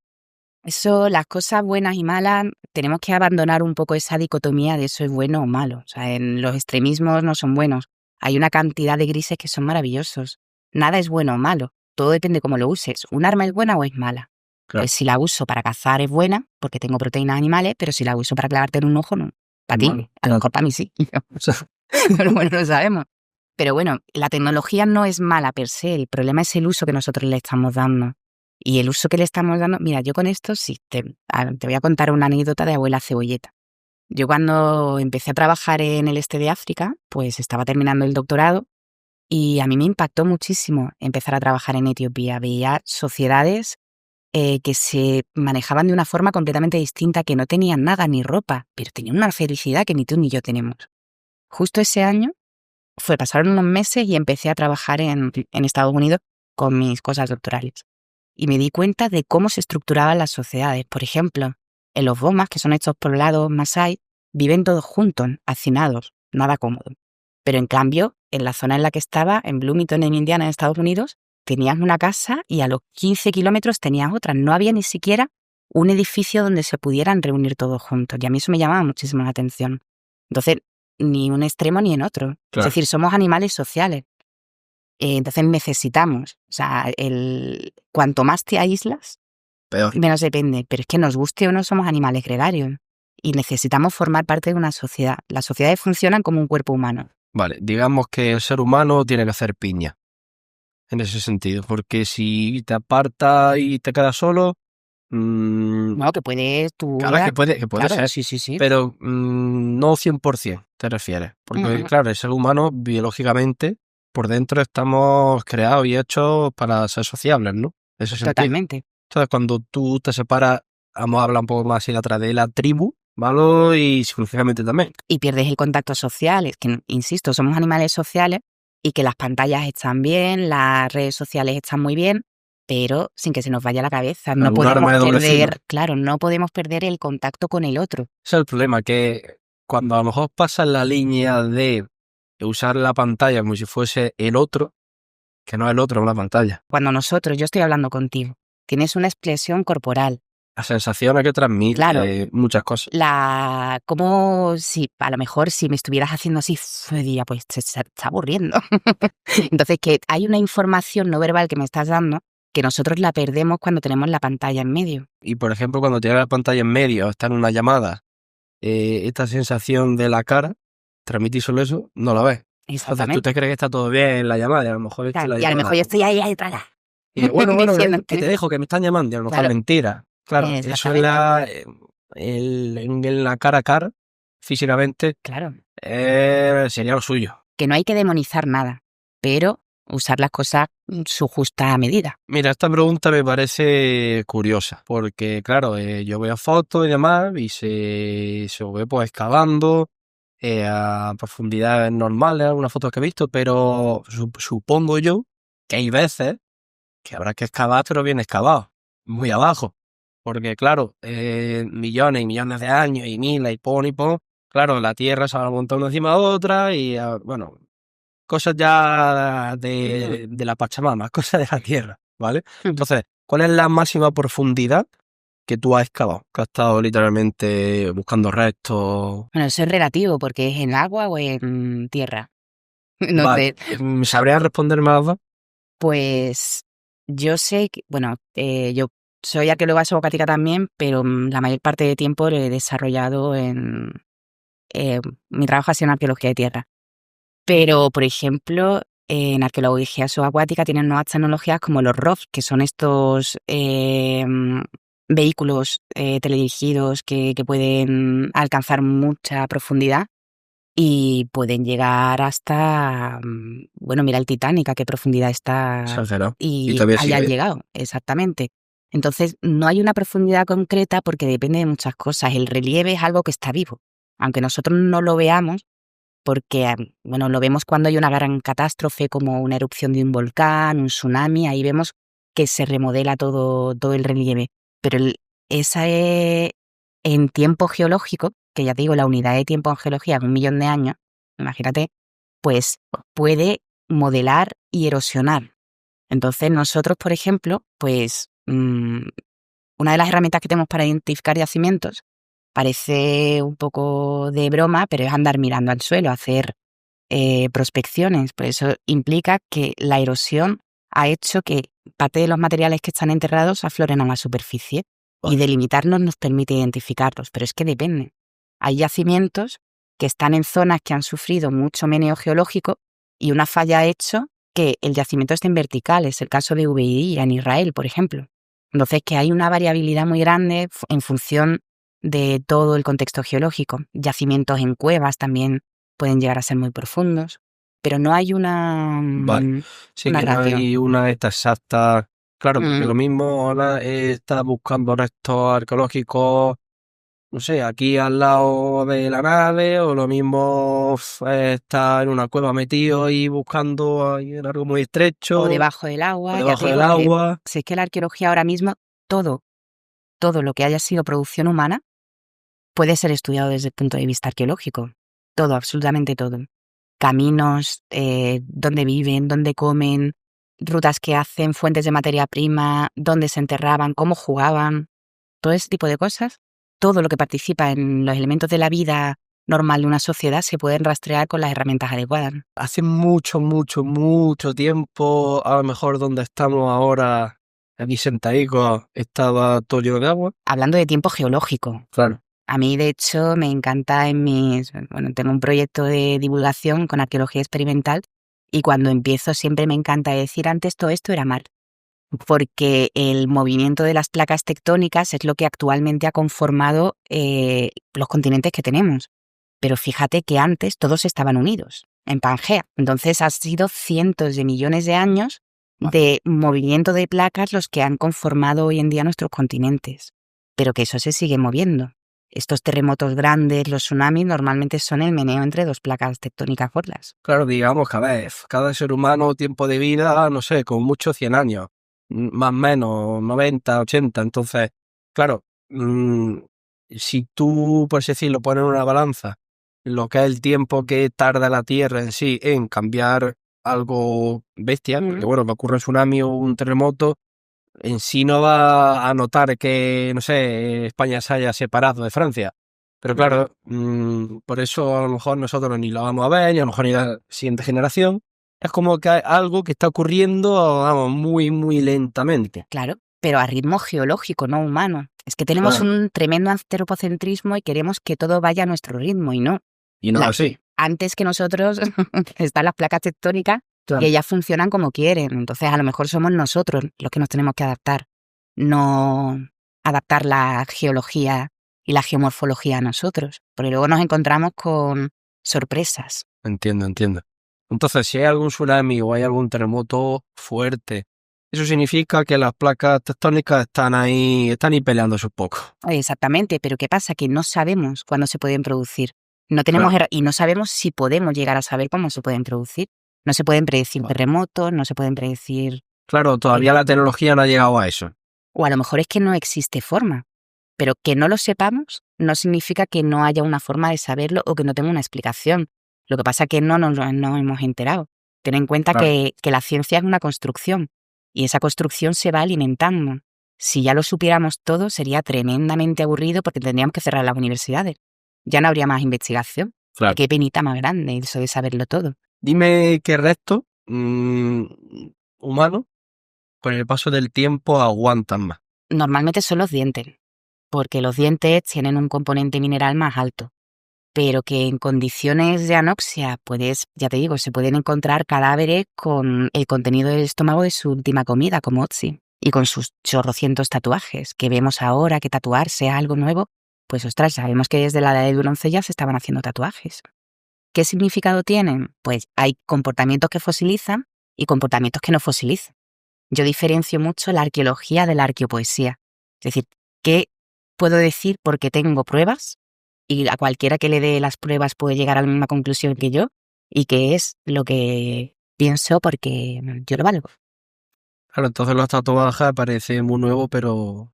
Eso, las cosas buenas y malas, tenemos que abandonar un poco esa dicotomía de eso es bueno o malo. O sea, en los extremismos no son buenos. Hay una cantidad de grises que son maravillosos. Nada es bueno o malo. Todo depende cómo lo uses. ¿Un arma es buena o es mala? Claro. Pues si la uso para cazar es buena, porque tengo proteínas animales, pero si la uso para clavarte en un ojo, no. Para ti, Malo. a lo mejor para mí sí. Pero bueno, no sabemos. Pero bueno, la tecnología no es mala per se. El problema es el uso que nosotros le estamos dando. Y el uso que le estamos dando, mira, yo con esto sí, te voy a contar una anécdota de abuela cebolleta. Yo cuando empecé a trabajar en el este de África, pues estaba terminando el doctorado y a mí me impactó muchísimo empezar a trabajar en Etiopía. Veía sociedades que se manejaban de una forma completamente distinta, que no tenían nada ni ropa, pero tenían una felicidad que ni tú ni yo tenemos. Justo ese año pasaron unos meses y empecé a trabajar en Estados Unidos con mis cosas doctorales. Y me di cuenta de cómo se estructuraban las sociedades. Por ejemplo, en los bomas, que son estos poblados masái, viven todos juntos, hacinados, nada cómodo. Pero en cambio, en la zona en la que estaba, en Bloomington, en Indiana, en Estados Unidos, tenías una casa y a los 15 kilómetros tenías otra. No había ni siquiera un edificio donde se pudieran reunir todos juntos. Y a mí eso me llamaba muchísimo la atención. Entonces, ni un extremo ni en otro. Claro. Es decir, somos animales sociales. Entonces necesitamos, o sea, cuanto más te aíslas, Peor. menos depende. Pero es que nos guste o no, somos animales gregarios y necesitamos formar parte de una sociedad. Las sociedades funcionan como un cuerpo humano. Vale, digamos que el ser humano tiene que hacer piña en ese sentido, porque si te apartas y te quedas solo, Bueno, que puedes tú... claro, que puede Claro, ser, sí. pero no 100% te refieres, porque claro, el ser humano biológicamente por dentro estamos creados y hechos para ser sociables, ¿no? Ese sentido. Totalmente. Entonces, cuando tú te separas, vamos a hablar un poco más así atrás de la tribu, ¿vale? Y psicológicamente también. Y pierdes el contacto social. Es que, insisto, somos animales sociales y que las pantallas están bien, las redes sociales están muy bien, pero sin que se nos vaya la cabeza. No podemos perder, claro, no podemos perder el contacto con el otro. Ese es el problema, que cuando a lo mejor pasas la línea de usar la pantalla como si fuese el otro, que no es el otro, es una pantalla. Cuando yo estoy hablando contigo, tienes una expresión corporal. Las sensaciones que transmite, claro, muchas cosas. Como si, a lo mejor, si me estuvieras haciendo así, diría, pues se está aburriendo. Entonces, que hay una información no verbal que me estás dando que nosotros la perdemos cuando tenemos la pantalla en medio. Y, por ejemplo, cuando tienes la pantalla en medio o está en una llamada, esta sensación de la cara, transmitís solo eso, no la ves. Exactamente. Entonces, tú te crees que está todo bien en la llamada y a lo mejor claro, y a lo mejor yo estoy ahí detrás. Y bueno, que te dejo, que me están llamando y a lo mejor mentira. Claro, eso es en la cara a cara, físicamente, claro, sería lo suyo. Que no hay que demonizar nada, pero usar las cosas en su justa medida. Mira, esta pregunta me parece curiosa, porque claro, yo veo fotos y demás y se ve pues excavando a profundidades normales, algunas fotos que he visto, pero supongo yo que hay veces que habrá que excavar, pero bien excavado, muy abajo. Porque claro, millones y millones de años y miles y pon, claro, la Tierra se va a montar una encima de otra y bueno, cosas ya de la Pachamama, cosas de la Tierra, ¿vale? Entonces, ¿cuál es la máxima profundidad que tú has excavado? Que has estado literalmente buscando restos. Bueno, eso es relativo, porque es en agua o en tierra. No vale. sé. ¿Sabrías responderme a las dos? Pues yo sé que, bueno, yo soy arqueóloga subacuática también, pero la mayor parte de tiempo lo he desarrollado en... mi trabajo ha sido en arqueología de tierra. Pero, por ejemplo, en arqueología subacuática tienen nuevas tecnologías como los ROVs, que son estos vehículos teledirigidos que pueden alcanzar mucha profundidad y pueden llegar hasta, bueno, mira el Titanic, a qué profundidad está Exagerado. Y y todavía hayan sigue. llegado, exactamente. Entonces, no hay una profundidad concreta porque depende de muchas cosas. El relieve es algo que está vivo, aunque nosotros no lo veamos, porque, bueno, lo vemos cuando hay una gran catástrofe como una erupción de un volcán, un tsunami, ahí vemos que se remodela todo el relieve. Pero esa es en tiempo geológico, que ya te digo, la unidad de tiempo en geología es 1.000.000 de años, imagínate, pues puede modelar y erosionar. Entonces nosotros, por ejemplo, pues una de las herramientas que tenemos para identificar yacimientos parece un poco de broma, pero es andar mirando al suelo, hacer prospecciones. Por eso implica que la erosión ha hecho que parte de los materiales que están enterrados afloren a la superficie y delimitarnos nos permite identificarlos, pero es que depende. Hay yacimientos que están en zonas que han sufrido mucho meneo geológico y una falla ha hecho que el yacimiento esté en vertical. Es el caso de VII en Israel, por ejemplo. Entonces, que hay una variabilidad muy grande en función de todo el contexto geológico. Yacimientos en cuevas también pueden llegar a ser muy profundos, pero no hay una, Vale. Sí, una que no ratio. hay una esta exacta. Claro, porque Mm, lo mismo ahora está buscando restos arqueológicos, no sé, aquí al lado de la nave, o lo mismo está en una cueva metido y buscando ahí en algo muy o estrecho, debajo del o agua, ya te debajo del digo, es que agua. si es que la arqueología ahora mismo, todo lo que haya sido producción humana puede ser estudiado desde el punto de vista arqueológico. Todo, absolutamente todo. Caminos, dónde viven, dónde comen, rutas que hacen, fuentes de materia prima, dónde se enterraban, cómo jugaban, todo ese tipo de cosas. Todo lo que participa en los elementos de la vida normal de una sociedad se pueden rastrear con las herramientas adecuadas. Hace mucho, mucho, mucho tiempo, a lo mejor donde estamos ahora, aquí sentaditos, estaba todo lleno de agua. Hablando de tiempo geológico, Claro. a mí, de hecho, me encanta bueno, tengo un proyecto de divulgación con arqueología experimental y cuando empiezo siempre me encanta decir antes todo esto era mar, porque el movimiento de las placas tectónicas es lo que actualmente ha conformado los continentes que tenemos. Pero fíjate que antes todos estaban unidos en Pangea. Entonces ha sido cientos de millones de años de movimiento de placas los que han conformado hoy en día nuestros continentes. Pero que eso se sigue moviendo. Estos terremotos grandes, los tsunamis, normalmente son el meneo entre dos placas tectónicas gordas. Claro, digamos que a ver, cada ser humano, tiempo de vida, no sé, con mucho 100 años, más o menos 90, 80. Entonces, claro, si tú, por así decirlo, pones en una balanza lo que es el tiempo que tarda la Tierra en sí en cambiar algo bestia, porque bueno, que ocurre un tsunami o un terremoto, en sí no va a notar que, no sé, España se haya separado de Francia. Pero claro, por eso a lo mejor nosotros ni lo vamos a ver, ni a lo mejor ni la siguiente generación. Es como que hay algo que está ocurriendo, vamos, muy, muy lentamente. Claro, pero a ritmo geológico, no humano. Es que tenemos Claro. un tremendo antropocentrismo y queremos que todo vaya a nuestro ritmo y no. Y no La- así. Antes que nosotros están las placas tectónicas y ellas funcionan como quieren. Entonces, a lo mejor somos nosotros los que nos tenemos que adaptar, no adaptar la geología y la geomorfología a nosotros, porque luego nos encontramos con sorpresas. Entiendo, entiendo. Entonces, si hay algún tsunami o hay algún terremoto fuerte, eso significa que las placas tectónicas están ahí peleándose un poco. Exactamente, pero ¿qué pasa? Que no sabemos cuándo se pueden producir. No tenemos Claro. y no sabemos si podemos llegar a saber cómo se pueden producir. No se pueden predecir Vale. terremotos, no se pueden predecir... Claro, todavía la tecnología no ha llegado a eso. O a lo mejor es que no existe forma. Pero que no lo sepamos no significa que no haya una forma de saberlo o que no tenga una explicación. Lo que pasa es que no hemos enterado. Ten en cuenta Claro. que la ciencia es una construcción y esa construcción se va alimentando. Si ya lo supiéramos todo, sería tremendamente aburrido porque tendríamos que cerrar las universidades. Ya no habría más investigación. Claro. Qué penita más grande eso de saberlo todo. Dime qué restos humanos con el paso del tiempo aguantan más. normalmente son los dientes, porque los dientes tienen un componente mineral más alto, pero que en condiciones de anoxia, ya te digo, se pueden encontrar cadáveres con el contenido del estómago de su última comida, como Otzi, y con sus chorrocientos tatuajes, que vemos ahora que tatuarse es algo nuevo, pues ostras, sabemos que desde la edad del bronce ya se estaban haciendo tatuajes. ¿Qué significado tienen? Pues hay comportamientos que fosilizan y comportamientos que no fosilizan. Yo diferencio mucho la arqueología de la arqueopoesía. Es decir, ¿qué puedo decir porque tengo pruebas? Y a cualquiera que le dé las pruebas puede llegar a la misma conclusión que yo, y que es lo que pienso porque yo lo valgo. Claro, entonces los tatuajes parece muy nuevo, pero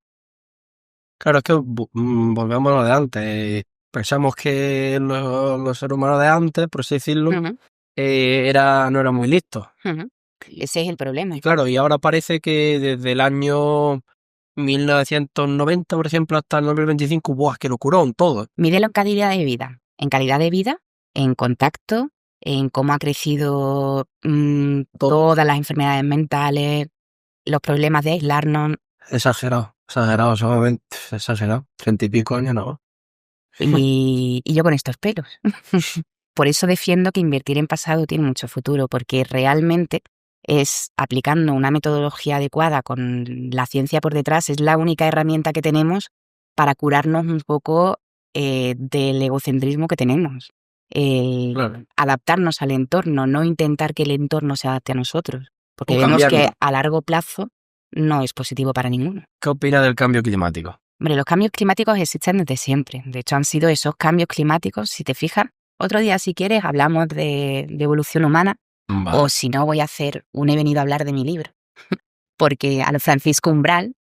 claro, es que volvemos a lo de antes. Pensamos que los seres humanos de antes, por así decirlo, Ujú, no eran muy listos. ujú. Ese es el problema. Y claro, y ahora parece que desde el año 1990, por ejemplo, hasta el 2025, ¡buah, qué locurón! Todo. Mídelo en calidad de vida. En calidad de vida, en contacto, en cómo ha crecido todas las enfermedades mentales, los problemas de aislarnos. Exagerado, solamente, exagerado. 30 y pico años, no. Y yo con estos pelos. Por eso defiendo que invertir en pasado tiene mucho futuro, porque realmente es aplicando una metodología adecuada con la ciencia por detrás, es la única herramienta que tenemos para curarnos un poco del egocentrismo que tenemos. Claro. Adaptarnos al entorno, no intentar que el entorno se adapte a nosotros, porque O vemos que cambiarlo. a largo plazo no es positivo para ninguno. ¿Qué opinas del cambio climático? Hombre, los cambios climáticos existen desde siempre. De hecho, han sido esos cambios climáticos, si te fijas. Otro día, si quieres, hablamos de evolución humana. Vale. O si no, voy a hacer un he venido a hablar de mi libro. Porque a lo Francisco Umbral,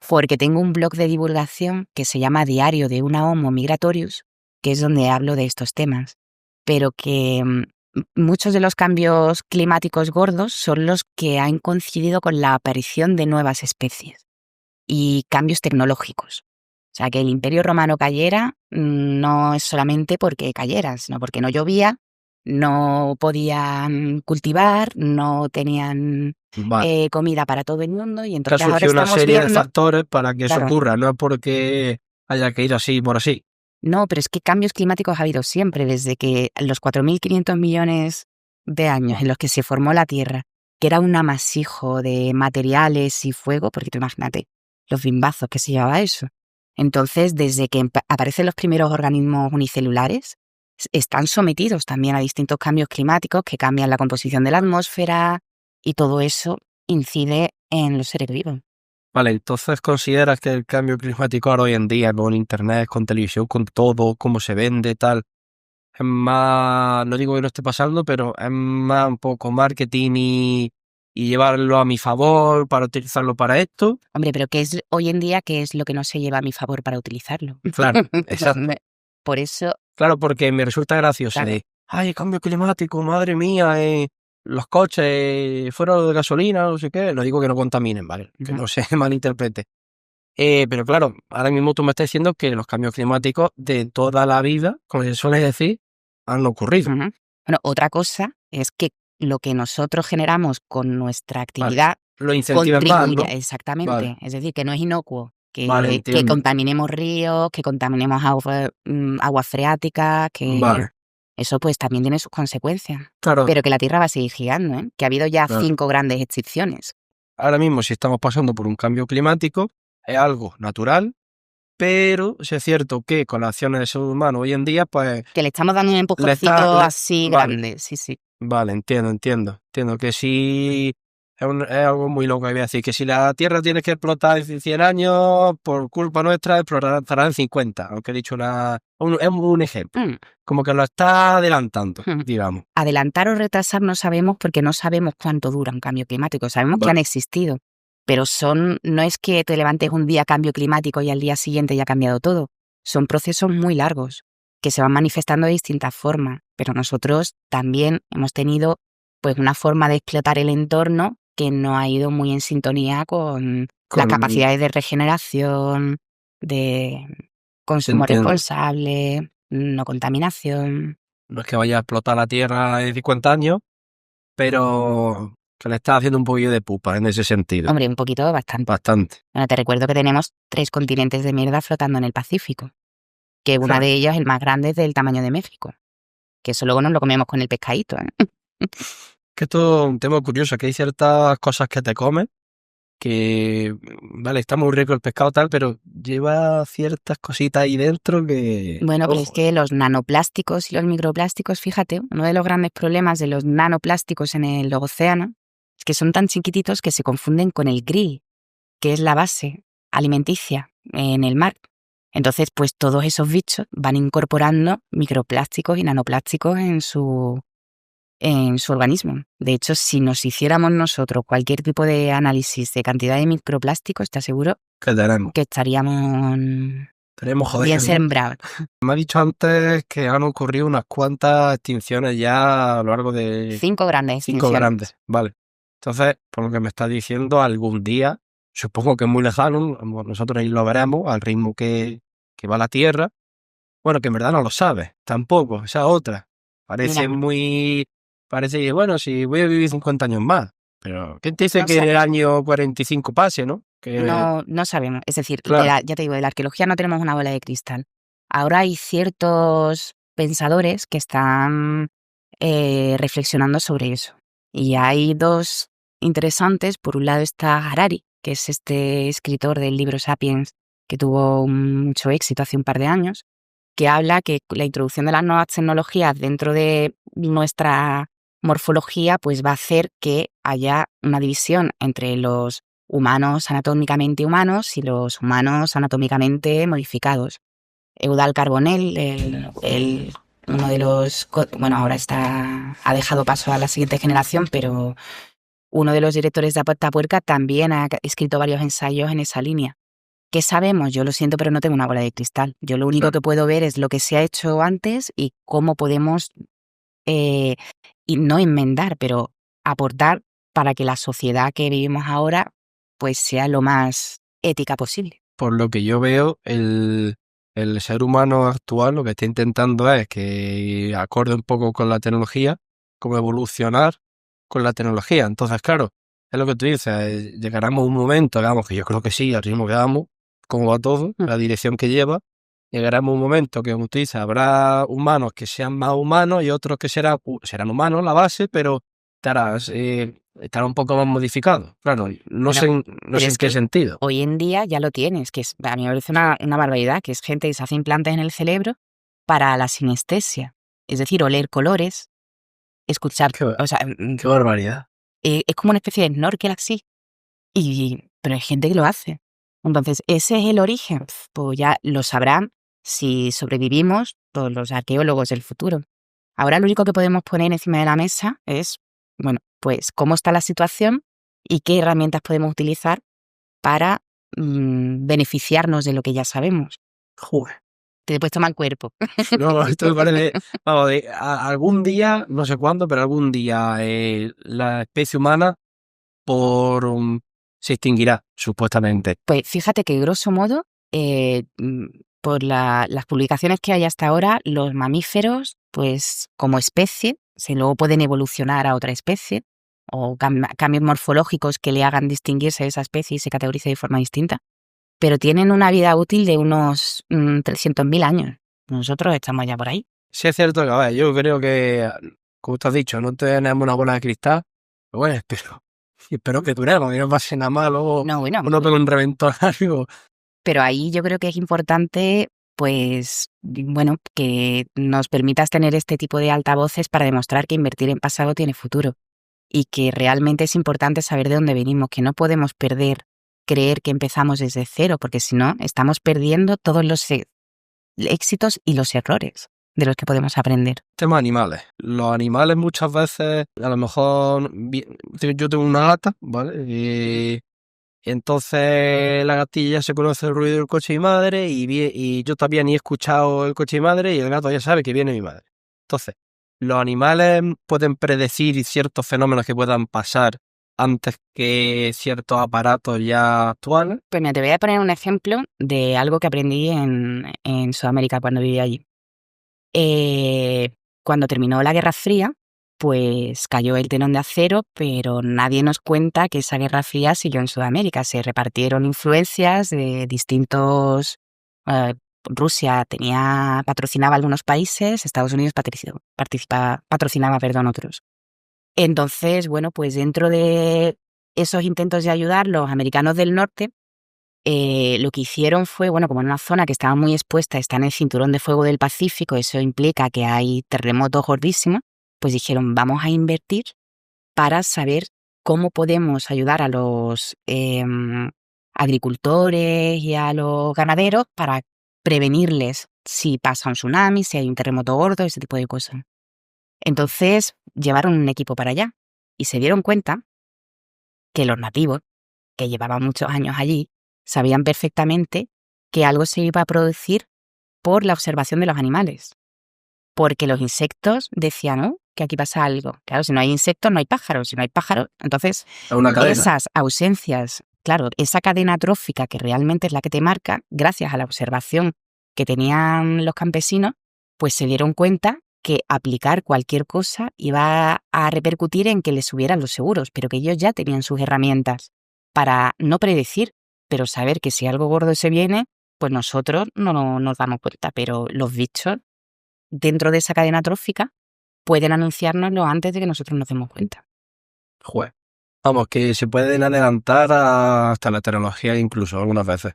porque tengo un blog de divulgación que se llama Diario de una Homo Migratorius, que es donde hablo de estos temas. Pero que muchos de los cambios climáticos gordos son los que han coincidido con la aparición de nuevas especies y cambios tecnológicos. O sea, que el Imperio Romano cayera no es solamente porque cayera, sino porque no llovía, no podían cultivar, no tenían Vale. comida para todo el mundo, y Que ha entonces ahora surgido una estamos serie de viendo... factores para que eso Claro. ocurra, no es porque haya que ir así por así. No, pero es que cambios climáticos ha habido siempre, desde que los 4.500 millones de años en los que se formó la Tierra, que era un amasijo de materiales y fuego, porque tú imagínate los bimbazos que se llevaba eso. Entonces, desde que aparecen los primeros organismos unicelulares, están sometidos también a distintos cambios climáticos que cambian la composición de la atmósfera, y todo eso incide en los seres vivos. Vale, entonces consideras que el cambio climático ahora hoy en día, con internet, con televisión, con todo, cómo se vende, tal, es más, no digo que no esté pasando, pero es más un poco marketing y llevarlo a mi favor para utilizarlo para esto. Hombre, pero ¿qué es hoy en día, qué es lo que no se lleva a mi favor para utilizarlo? Claro, exacto. Por eso, Claro, porque me resulta gracioso claro. de, ay, cambio climático, madre mía, los coches fuera de gasolina, no sé qué. No digo que no contaminen, ¿vale? Que no se malinterprete. Pero claro, ahora mismo tú me estás diciendo que los cambios climáticos de toda la vida, como se suele decir, han ocurrido. Bueno, otra cosa es que lo que nosotros generamos con nuestra actividad Lo incentivan más, contribuye, ¿no? exactamente. Vale. Es decir, que no es inocuo, Vale, que entiendo. contaminemos ríos, que contaminemos aguas freáticas, que Vale. eso pues también tiene sus consecuencias. Claro, Pero que la Tierra va a seguir girando, ¿eh? Que ha habido ya claro. 5 grandes extinciones. Ahora mismo, si estamos pasando por un cambio climático, es algo natural, pero sí es cierto que con las acciones del ser humano hoy en día, pues Que le estamos dando un empujoncito así vale, grande, sí, sí. vale, entiendo. Entiendo que sí es algo muy loco. Voy a decir que si la Tierra tiene que explotar en 100 años, por culpa nuestra, explotará en 50, aunque he dicho es un ejemplo. Como que lo está adelantando, digamos. Adelantar o retrasar no sabemos, porque no sabemos cuánto dura un cambio climático. Sabemos que han existido, pero no es que te levantes un día cambio climático y al día siguiente ya ha cambiado todo. Son procesos muy largos que se van manifestando de distintas formas, pero nosotros también hemos tenido pues una forma de explotar el entorno que no ha ido muy en sintonía con las capacidades de regeneración, de consumo responsable, no contaminación. No es que vaya a explotar la Tierra en 50 años, pero Que le estás haciendo un poquillo de pupa en ese sentido. Hombre, un poquito, bastante. Bastante. Bueno, te recuerdo que tenemos 3 continentes de mierda flotando en el Pacífico, que una de ellas, el más grande, es del tamaño de México, que eso luego nos lo comemos con el pescadito, ¿eh? Que esto es un tema curioso, que hay ciertas cosas que te comes que, vale, está muy rico el pescado tal, pero lleva ciertas cositas ahí dentro que... Bueno, pero es ojo, que los nanoplásticos y los microplásticos, fíjate, uno de los grandes problemas de los nanoplásticos en el océano es que son tan chiquititos que se confunden con el krill, que es la base alimenticia en el mar. Entonces, pues todos esos bichos van incorporando microplásticos y nanoplásticos en su organismo. De hecho, si nos hiciéramos nosotros cualquier tipo de análisis de cantidad de microplásticos, te aseguro que tenemos. que estaríamos Tenemos joder. bien sembrados. Me ha dicho antes que han ocurrido unas cuantas extinciones ya a lo largo de... 5 grandes 5 extinciones. grandes, vale. Entonces, por lo que me estás diciendo, algún día, supongo que es muy lejano, nosotros ahí lo veremos al ritmo que va la Tierra. Bueno, que en verdad no lo sabes, tampoco, esa otra. Parece Mira. muy... Parece que, bueno, si voy a vivir 50 años más. Pero, ¿quién te dice No que en el sabemos. año 45 pase, no? Que, No sabemos. Es decir, claro, ya te digo, de la arqueología no tenemos una bola de cristal. Ahora hay ciertos pensadores que están reflexionando sobre eso. Y hay 2 interesantes. Por un lado está Harari, que es este escritor del libro Sapiens, que tuvo mucho éxito hace un par de años, que habla que la introducción de las nuevas tecnologías dentro de nuestra morfología pues va a hacer que haya una división entre los humanos anatómicamente humanos y los humanos anatómicamente modificados. Eudald Carbonell, uno de los... Bueno, ahora ha dejado paso a la siguiente generación, pero uno de los directores de Atapuerca también ha escrito varios ensayos en esa línea. ¿Qué sabemos? Yo lo siento, pero no tengo una bola de cristal. Yo lo único que puedo ver es lo que se ha hecho antes y cómo podemos, y no enmendar, pero aportar para que la sociedad que vivimos ahora pues sea lo más ética posible. por lo que yo veo, el ser humano actual lo que está intentando es que acorde un poco con la tecnología, como evolucionar con la tecnología. Entonces, claro, es lo que tú dices, llegaremos a un momento, digamos, que yo creo que sí, al ritmo que damos, como va todo, la dirección que lleva, llegaremos a un momento que, como tú dices, habrá humanos que sean más humanos y otros que serán humanos, la base, pero estará un poco más modificado. Claro, no sé en qué sentido. Hoy en día ya lo tienes, que a mí me parece una barbaridad, que es gente que se hace implantes en el cerebro para la sinestesia. Es decir, oler colores, escuchar... Qué O sea, barbaridad. es como una especie de snorkel así. Pero hay gente que lo hace. Entonces, ese es el origen. Pues ya lo sabrán si sobrevivimos todos los arqueólogos del futuro. Ahora lo único que podemos poner encima de la mesa es, bueno, pues cómo está la situación y qué herramientas podemos utilizar para beneficiarnos de lo que ya sabemos. Joder. Te he puesto mal cuerpo. No, esto me parece... Vamos, algún día, no sé cuándo, pero algún día la especie humana se extinguirá, supuestamente. Pues fíjate que, grosso modo, por las publicaciones que hay hasta ahora, los mamíferos, pues como especie, luego pueden evolucionar a otra especie o cambios morfológicos que le hagan distinguirse de esa especie y se categorice de forma distinta, pero tienen una vida útil de unos 300.000 años. Nosotros estamos ya por ahí. Sí, es cierto que, a ver, yo creo que, como tú has dicho, no tenemos una bola de cristal, pero bueno, espero que duremos, que no pase nada malo, No, bueno. uno pegue un reventón algo. Pero ahí yo creo que es importante, pues, bueno, que nos permitas tener este tipo de altavoces para demostrar que invertir en pasado tiene futuro y que realmente es importante saber de dónde venimos, que no podemos creer que empezamos desde cero, porque si no, estamos perdiendo todos los éxitos y los errores de los que podemos aprender. Temas animales. Los animales muchas veces, a lo mejor, yo tengo una gata, ¿vale? Y entonces la gatilla se conoce el ruido del coche de mi madre y yo todavía ni he escuchado el coche de mi madre y el gato ya sabe que viene mi madre. Entonces, los animales pueden predecir ciertos fenómenos que puedan pasar antes que ciertos aparatos ya actuales. Pues mira, te voy a poner un ejemplo de algo que aprendí en Sudamérica cuando viví allí. Cuando terminó la Guerra Fría, pues cayó el telón de acero, pero nadie nos cuenta que esa Guerra Fría siguió en Sudamérica. Se repartieron influencias de distintos... Rusia patrocinaba algunos países, Estados Unidos patrocinaba, otros. Entonces, bueno, pues dentro de esos intentos de ayudar, los americanos del norte lo que hicieron fue, bueno, como en una zona que estaba muy expuesta, está en el cinturón de fuego del Pacífico, eso implica que hay terremotos gordísimos, pues dijeron, vamos a invertir para saber cómo podemos ayudar a los agricultores y a los ganaderos para prevenirles si pasa un tsunami, si hay un terremoto gordo, ese tipo de cosas. Entonces llevaron un equipo para allá y se dieron cuenta que los nativos, que llevaban muchos años allí, sabían perfectamente que algo se iba a producir por la observación de los animales. Porque los insectos decían, ¿no?, que aquí pasa algo. Claro, si no hay insectos, no hay pájaros. Si no hay pájaros, entonces Es una cadena. esas ausencias, claro, esa cadena trófica que realmente es la que te marca, gracias a la observación que tenían los campesinos, pues se dieron cuenta que aplicar cualquier cosa iba a repercutir en que les subieran los seguros, pero que ellos ya tenían sus herramientas para no predecir, pero saber que si algo gordo se viene, pues nosotros no nos damos cuenta, pero los bichos dentro de esa cadena trófica pueden anunciárnoslo antes de que nosotros nos demos cuenta. Joder. Vamos, que se pueden adelantar hasta la tecnología incluso algunas veces.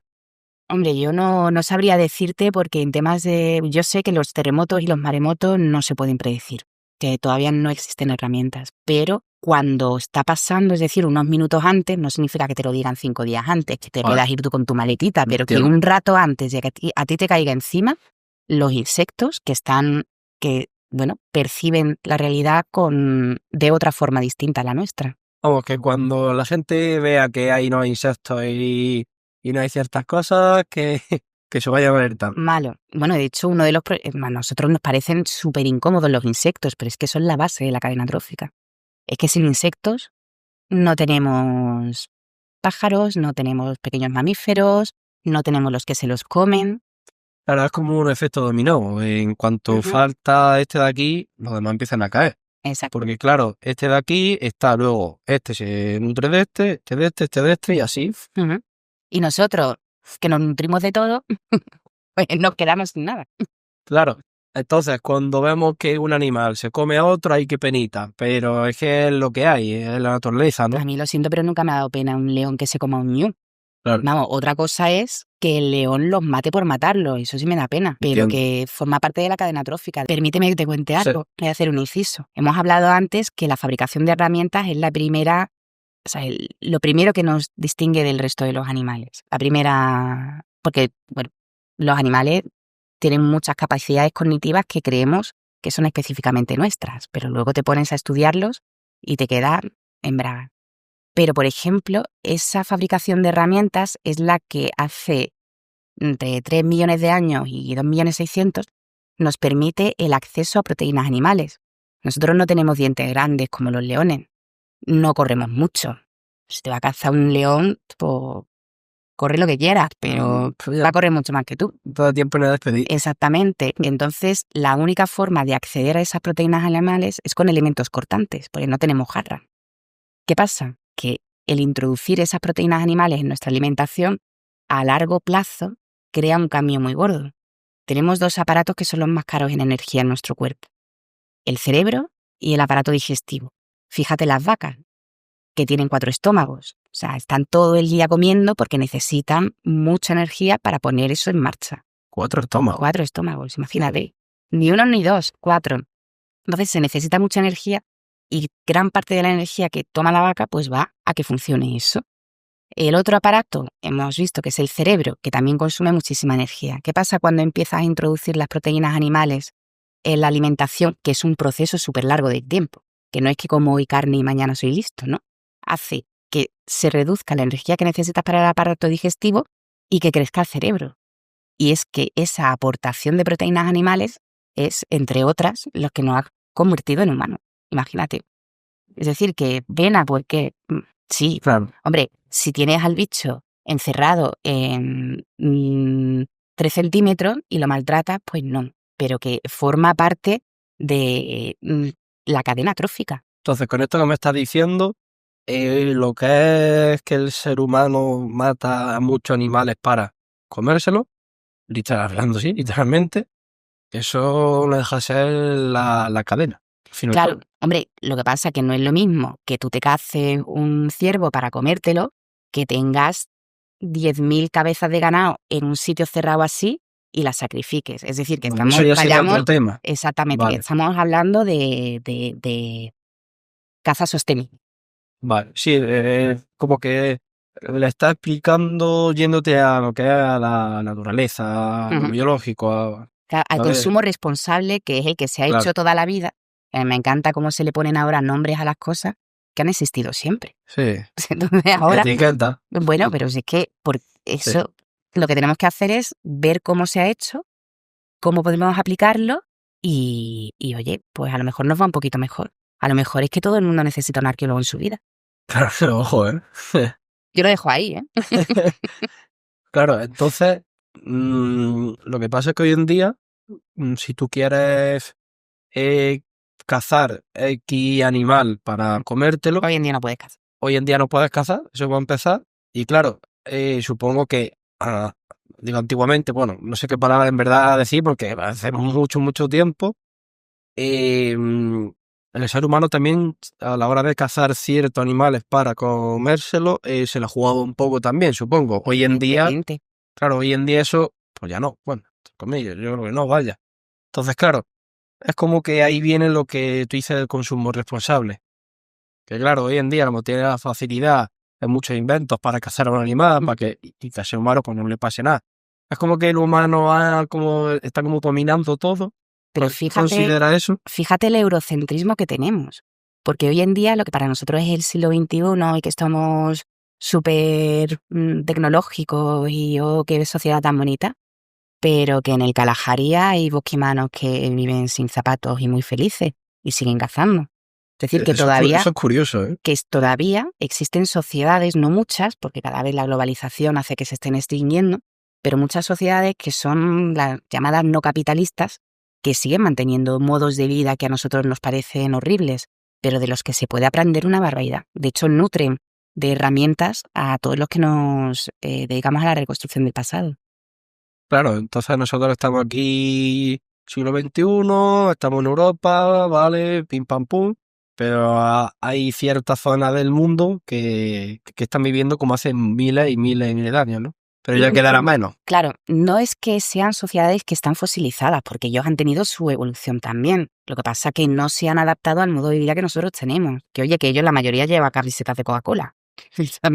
Hombre, yo no sabría decirte porque en temas de... Yo sé que los terremotos y los maremotos no se pueden predecir, que todavía no existen herramientas, pero cuando está pasando, es decir, unos minutos antes, no significa que te lo digan 5 días antes, que te puedas ir tú con tu maletita, pero que un rato antes de que a ti te caiga encima, los insectos que perciben la realidad de otra forma distinta a la nuestra. Vamos, que cuando la gente vea que ahí no hay insectos y no hay ciertas cosas, que se vayan alertando. Malo. Bueno, de hecho, a nosotros nos parecen súper incómodos los insectos, pero es que son la base de la cadena trófica. Es que sin insectos no tenemos pájaros, no tenemos pequeños mamíferos, no tenemos los que se los comen. Claro, es como un efecto dominó. En cuanto falta este de aquí, los demás empiezan a caer. Exacto. Porque claro, este de aquí está luego, este se nutre de este de este y así. Y nosotros, que nos nutrimos de todo, pues nos quedamos sin nada. Claro. Entonces, cuando vemos que un animal se come a otro, hay que penita. Pero es que es lo que hay, es la naturaleza, ¿no? A mí lo siento, pero nunca me ha dado pena un león que se coma un ñu. Claro. Vamos, otra cosa es que el león los mate por matarlos, eso sí me da pena, pero que forma parte de la cadena trófica. Permíteme que te cuente algo, voy a hacer un inciso. Hemos hablado antes que la fabricación de herramientas es lo primero que nos distingue del resto de los animales. Porque, bueno, los animales tienen muchas capacidades cognitivas que creemos que son específicamente nuestras, pero luego te pones a estudiarlos y te quedas en braga. Pero, por ejemplo, esa fabricación de herramientas es la que hace entre 3 millones de años y 2.600.000 nos permite el acceso a proteínas animales. Nosotros no tenemos dientes grandes como los leones, no corremos mucho. Si te va a cazar un león, pues corre lo que quieras, pero va a correr mucho más que tú. Todo el tiempo en la despedida. Exactamente. Entonces, la única forma de acceder a esas proteínas animales es con elementos cortantes, porque no tenemos jarra. ¿Qué pasa? Que el introducir esas proteínas animales en nuestra alimentación a largo plazo crea un cambio muy gordo. Tenemos 2 aparatos que son los más caros en energía en nuestro cuerpo: el cerebro y el aparato digestivo. Fíjate las vacas, que tienen 4 estómagos. O sea, están todo el día comiendo porque necesitan mucha energía para poner eso en marcha. 4 estómagos. 4 estómagos, imagínate. Ni 1 ni 2, 4. Entonces se necesita mucha energía y gran parte de la energía que toma la vaca pues va a que funcione eso. El otro aparato, hemos visto que es el cerebro, que también consume muchísima energía. ¿Qué pasa cuando empiezas a introducir las proteínas animales en la alimentación, que es un proceso súper largo de tiempo? Que no es que como hoy carne y mañana soy listo, ¿no? Hace que se reduzca la energía que necesitas para el aparato digestivo y que crezca el cerebro. Y es que esa aportación de proteínas animales es, entre otras, lo que nos ha convertido en humanos. Imagínate. Es decir, que pena porque... Sí, claro. Hombre, si tienes al bicho encerrado en 3 centímetros y lo maltratas, pues no. Pero que forma parte de la cadena trófica. Entonces, con esto que me estás diciendo, lo que es que el ser humano mata a muchos animales para comérselo, hablando así, literalmente, eso no deja de ser la cadena. Al fin y al Claro, cabo. hombre, lo que pasa es que no es lo mismo que tú te caces un ciervo para comértelo, que tengas 10.000 cabezas de ganado en un sitio cerrado así y las sacrifiques. Es decir, que Bueno, eso ya sería otro tema. exactamente, que Vale, estamos hablando de caza sostenible. vale. Sí, como que le está explicando yéndote a lo que es a la naturaleza, a lo Ujú. biológico, Al ¿sabes? consumo responsable, que es el que se ha Claro, hecho toda la vida. Me encanta cómo se le ponen ahora nombres a las cosas que han existido siempre. sí. Entonces ahora, Etiqueta. bueno, pero si es que por Sí. eso lo que tenemos que hacer es ver cómo se ha hecho, cómo podemos aplicarlo y oye, pues a lo mejor nos va un poquito mejor. A lo mejor es que todo el mundo necesita un arqueólogo en su vida. Claro, ojo, ¿eh? Yo lo dejo ahí, ¿eh? Claro, entonces, lo que pasa es que hoy en día, si tú quieres eh, cazar X animal para comértelo, Hoy en día no puedes cazar. hoy en día no puedes cazar, eso va a empezar. Y claro, supongo que, digo antiguamente, bueno, no sé qué palabra en verdad decir, porque hace mucho, mucho tiempo, el ser humano también, a la hora de cazar ciertos animales para comérselo, se la jugaba un poco también, supongo. Hoy en día, Evidentemente. claro, hoy en día eso, pues ya no, bueno, entre comillas, yo creo que no, vaya. Entonces, claro, es como que ahí viene lo que tú dices del consumo responsable. Que claro, hoy en día, como tiene la facilidad de muchos inventos para cazar a un animal, para que al ser humano pues, no le pase nada. Es como que el humano está como dominando todo. Pero ¿Considera eso? fíjate el eurocentrismo que tenemos. Porque hoy en día lo que para nosotros es el siglo XXI y que estamos súper tecnológicos y oh, qué sociedad tan bonita, pero que en el Kalahari hay bosquimanos que viven sin zapatos y muy felices y siguen cazando. Es decir, que Eso es curioso, ¿eh? todavía existen sociedades, no muchas, porque cada vez la globalización hace que se estén extinguiendo, pero muchas sociedades que son las llamadas no capitalistas, que siguen manteniendo modos de vida que a nosotros nos parecen horribles, pero de los que se puede aprender una barbaridad. De hecho, nutren de herramientas a todos los que nos dedicamos a la reconstrucción del pasado. Claro, entonces nosotros estamos aquí, siglo XXI, estamos en Europa, ¿vale? Pim pam pum. Pero hay ciertas zonas del mundo que están viviendo como hace miles y miles y miles de años, ¿no? Pero ya quedará menos. Claro, no es que sean sociedades que están fosilizadas, porque ellos han tenido su evolución también. Lo que pasa es que no se han adaptado al modo de vida que nosotros tenemos. Que oye, que ellos la mayoría lleva camisetas de Coca-Cola.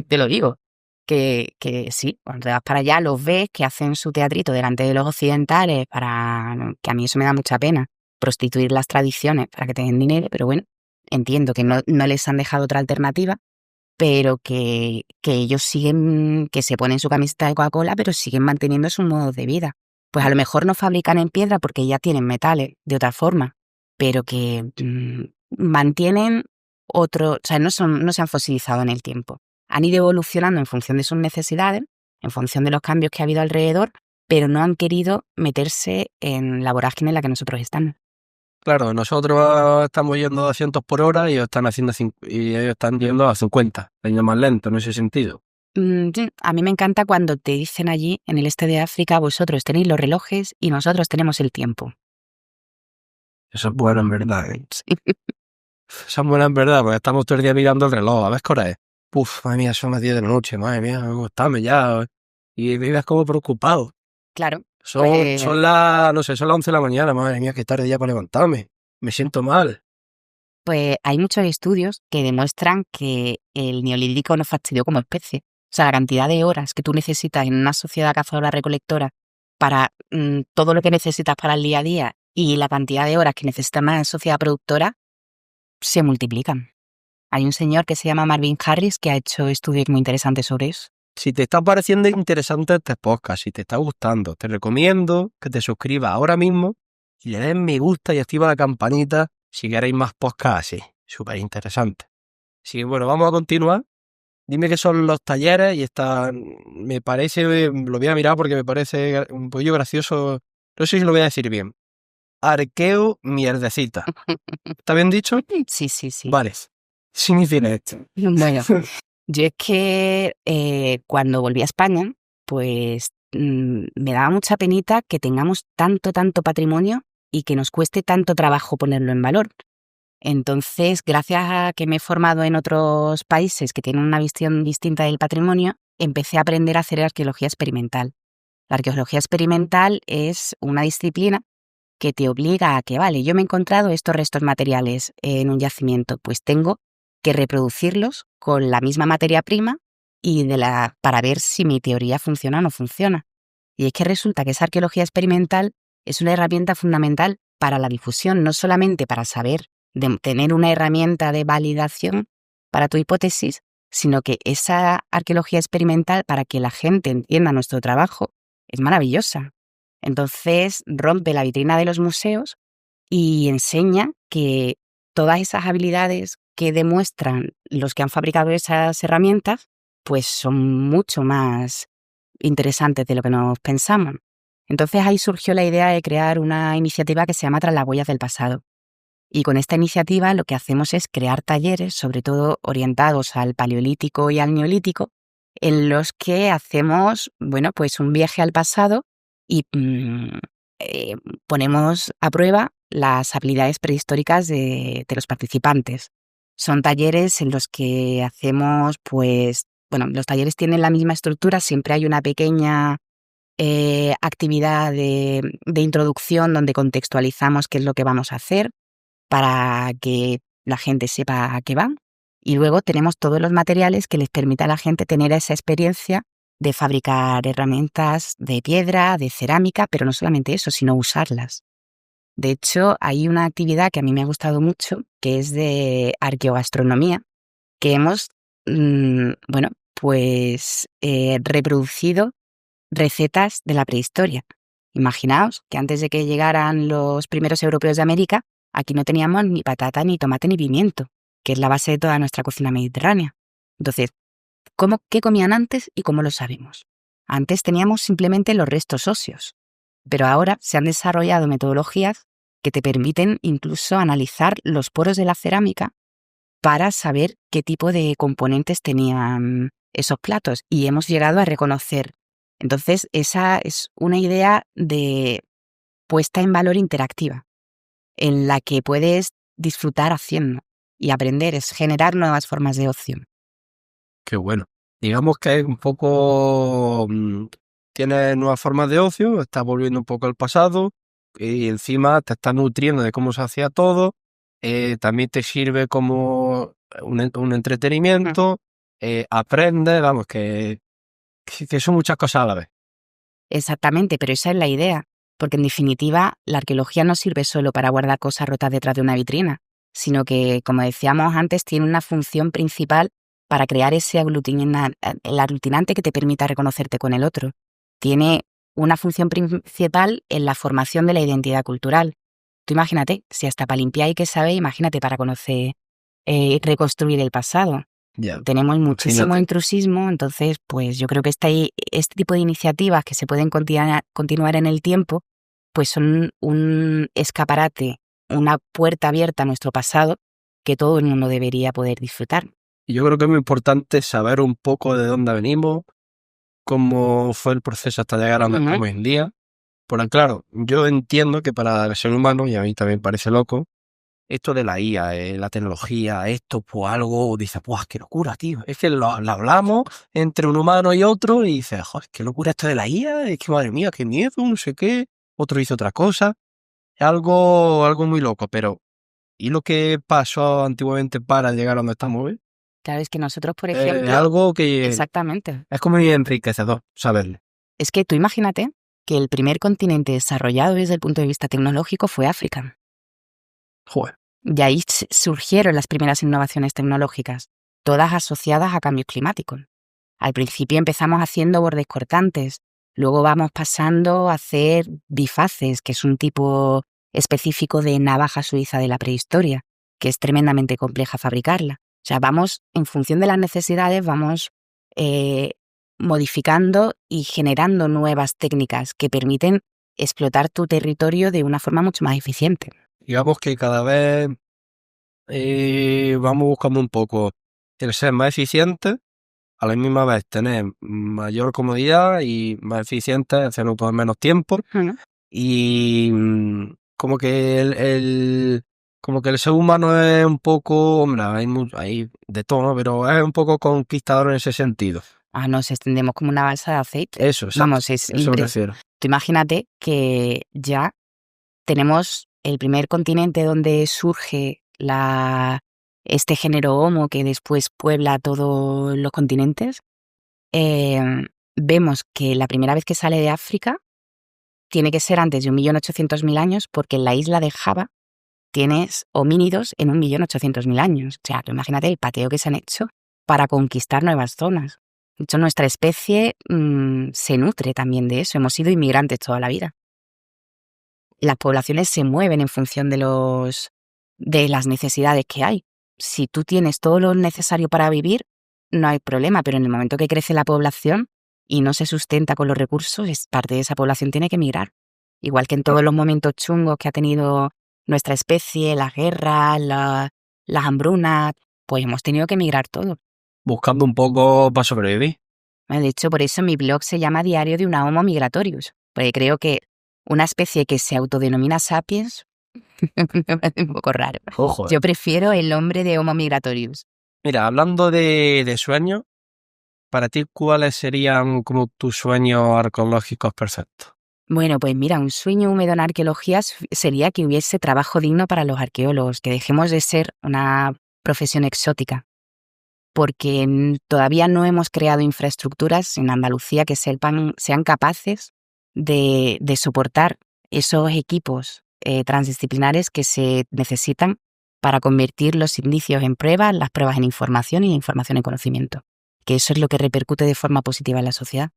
Te lo digo. Que sí, cuando te vas para allá los ves que hacen su teatrito delante de los occidentales para... que a mí eso me da mucha pena. Prostituir las tradiciones para que te den dinero, pero bueno, entiendo que no les han dejado otra alternativa, pero que ellos siguen, que se ponen su camiseta de Coca-Cola, pero siguen manteniendo sus modos de vida. Pues a lo mejor no fabrican en piedra porque ya tienen metales de otra forma, pero que mantienen otro, o sea, no se han fosilizado en el tiempo. Han ido evolucionando en función de sus necesidades, en función de los cambios que ha habido alrededor, pero no han querido meterse en la vorágine en la que nosotros estamos. Claro, nosotros estamos yendo a 200 por hora y y ellos están yendo a 50, yendo más lento en ese sentido. Sí, a mí me encanta cuando te dicen allí, en el este de África, vosotros tenéis los relojes y nosotros tenemos el tiempo. Eso es bueno en verdad, ¿eh? Sí. Eso es bueno en verdad, porque estamos todo el día mirando el reloj, a ver qué hora es. Uf, madre mía, son las 10 de la noche, madre mía, acostame ya. Y vives como preocupado. Claro, Son, pues, son las, no sé, son las 11 de la mañana, madre mía, qué tarde ya para levantarme. Me siento mal. pues hay muchos estudios que demuestran que el neolítico nos fastidió como especie. O sea, la cantidad de horas que tú necesitas en una sociedad cazadora-recolectora para todo lo que necesitas para el día a día y la cantidad de horas que necesitas más en sociedad productora se multiplican. Hay un señor que se llama Marvin Harris que ha hecho estudios muy interesantes sobre eso. Si te está pareciendo interesante este podcast, si te está gustando, te recomiendo que te suscribas ahora mismo y le des me gusta y activa la campanita si queréis más podcasts así. Súper interesante. Así que bueno, vamos a continuar. Dime qué son los talleres y me parece, lo voy a mirar porque me parece un poquillo gracioso. No sé si lo voy a decir bien. arqueo mierdecita. ¿Está bien dicho? Sí, sí, sí. Vale. Significa esto. Bueno, yo es que cuando volví a España, pues me daba mucha penita que tengamos tanto patrimonio y que nos cueste tanto trabajo ponerlo en valor. Entonces, gracias a que me he formado en otros países que tienen una visión distinta del patrimonio, empecé a aprender a hacer arqueología experimental. La arqueología experimental es una disciplina que te obliga a que, vale, yo me he encontrado estos restos materiales en un yacimiento, pues tengo que reproducirlos con la misma materia prima y para ver si mi teoría funciona o no funciona. Y es que resulta que esa arqueología experimental es una herramienta fundamental para la difusión, no solamente para saber, tener una herramienta de validación para tu hipótesis, sino que esa arqueología experimental, para que la gente entienda nuestro trabajo, es maravillosa. Entonces rompe la vitrina de los museos y enseña que todas esas habilidades que demuestran los que han fabricado esas herramientas, pues son mucho más interesantes de lo que nos pensamos. Entonces ahí surgió la idea de crear una iniciativa que se llama Tras las huellas del pasado. Y con esta iniciativa lo que hacemos es crear talleres, sobre todo orientados al paleolítico y al neolítico, en los que hacemos, bueno, pues un viaje al pasado y ponemos a prueba las habilidades prehistóricas de los participantes. Son talleres en los que hacemos, pues, bueno, los talleres tienen la misma estructura, siempre hay una pequeña actividad de introducción donde contextualizamos qué es lo que vamos a hacer para que la gente sepa a qué van. Y luego tenemos todos los materiales que les permita a la gente tener esa experiencia de fabricar herramientas de piedra, de cerámica, pero no solamente eso, sino usarlas. De hecho, hay una actividad que a mí me ha gustado mucho, que es de arqueogastronomía, que hemos, bueno, pues reproducido recetas de la prehistoria. Imaginaos que antes de que llegaran los primeros europeos de América, aquí no teníamos ni patata, ni tomate, ni pimiento, que es la base de toda nuestra cocina mediterránea. Entonces, ¿qué comían antes y cómo lo sabemos? Antes teníamos simplemente los restos óseos, pero ahora se han desarrollado metodologías que te permiten incluso analizar los poros de la cerámica para saber qué tipo de componentes tenían esos platos, y hemos llegado a reconocer. Entonces, esa es una idea de puesta en valor interactiva, en la que puedes disfrutar haciendo y aprender, es generar nuevas formas de ocio. Qué bueno. Digamos que es un poco... tienes nuevas formas de ocio, estás volviendo un poco al pasado y encima te estás nutriendo de cómo se hacía todo. También te sirve como un entretenimiento, aprendes, vamos, que son muchas cosas a la vez. Exactamente, pero esa es la idea, porque en definitiva la arqueología no sirve solo para guardar cosas rotas detrás de una vitrina, sino que, como decíamos antes, tiene una función principal para crear ese el aglutinante que te permita reconocerte con el otro. Tiene una función principal en la formación de la identidad cultural. Tú imagínate, si hasta para limpiar hay que saber, imagínate para conocer y reconstruir el pasado. Ya, tenemos muchísimo imagínate. intrusismo, entonces pues yo creo que este tipo de iniciativas que se pueden continuar en el tiempo, pues son un escaparate, una puerta abierta a nuestro pasado que todo el mundo debería poder disfrutar. Y yo creo que es muy importante saber un poco de dónde venimos, cómo fue el proceso hasta llegar a donde estamos hoy en día. Porque claro, yo entiendo que para el ser humano, y a mí también parece loco, esto de la IA, la tecnología, esto, pues algo, dice, pues qué locura, tío. Es que lo hablamos entre un humano y otro y dices, joder, qué locura esto de la IA, es que madre mía, qué miedo, no sé qué. Otro dice otra cosa. Es algo muy loco, pero ¿y lo que pasó antiguamente para llegar a donde estamos hoy? Claro, es que nosotros, por Es ejemplo, algo que exactamente, es como muy enriquecedor saberlo. es que tú imagínate que el primer continente desarrollado desde el punto de vista tecnológico fue África. Joder. De ahí surgieron las primeras innovaciones tecnológicas, todas asociadas a cambios climáticos. Al principio empezamos haciendo bordes cortantes, luego vamos pasando a hacer bifaces, que es un tipo específico de navaja suiza de la prehistoria, que es tremendamente compleja fabricarla. O sea, vamos, en función de las necesidades, vamos modificando y generando nuevas técnicas que permiten explotar tu territorio de una forma mucho más eficiente. Digamos que cada vez vamos buscando un poco el ser más eficiente, a la misma vez tener mayor comodidad y más eficiente, hacerlo por menos tiempo. Y como que el ser humano es un poco, hombre, hay de todo, ¿no? Pero es un poco conquistador en ese sentido. Nos extendemos como una balsa de aceite. Eso, exacto. Vamos, es Eso me refiero. Tú imagínate que ya tenemos el primer continente donde surge este género Homo que después puebla todos los continentes. Vemos que la primera vez que sale de África tiene que ser antes de 1.800.000 años, porque en la isla de Java tienes homínidos en 1.800.000 años. O sea, tú imagínate el pateo que se han hecho para conquistar nuevas zonas. De hecho, nuestra especie se nutre también de eso. Hemos sido inmigrantes toda la vida. Las poblaciones se mueven en función de las necesidades que hay. Si tú tienes todo lo necesario para vivir, no hay problema, pero en el momento que crece la población y no se sustenta con los recursos, parte de esa población tiene que emigrar. Igual que en todos los momentos chungos que ha tenido nuestra especie, las guerras, las hambrunas, pues hemos tenido que emigrar todos. Buscando un poco para sobrevivir. De hecho, por eso mi blog se llama Diario de una Homo Migratorius, porque creo que una especie que se autodenomina sapiens me parece un poco raro. Ojo, Yo prefiero el nombre de Homo Migratorius. Mira, hablando de sueños, para ti, ¿cuáles serían como tus sueños arqueológicos perfectos? Bueno, pues mira, un sueño húmedo en arqueología sería que hubiese trabajo digno para los arqueólogos, que dejemos de ser una profesión exótica, porque todavía no hemos creado infraestructuras en Andalucía que sean capaces de soportar esos equipos transdisciplinares que se necesitan para convertir los indicios en pruebas, las pruebas en información y la información en conocimiento, que eso es lo que repercute de forma positiva en la sociedad.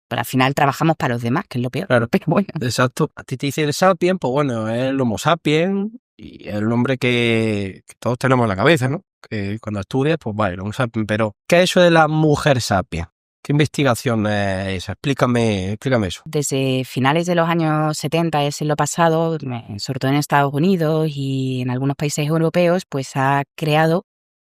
Pero al final trabajamos para los demás, que es lo peor. Claro, pero bueno. Exacto. A ti te dicen sapiens, pues bueno, es el Homo sapiens y es el nombre que todos tenemos en la cabeza, ¿no? Que cuando estudias, pues vale, el Homo sapiens. Pero, ¿qué es eso de la mujer sapiens? ¿Qué investigación es esa? Explícame eso. Desde finales de los años 70 del siglo pasado, sobre todo en Estados Unidos y en algunos países europeos, pues ha creado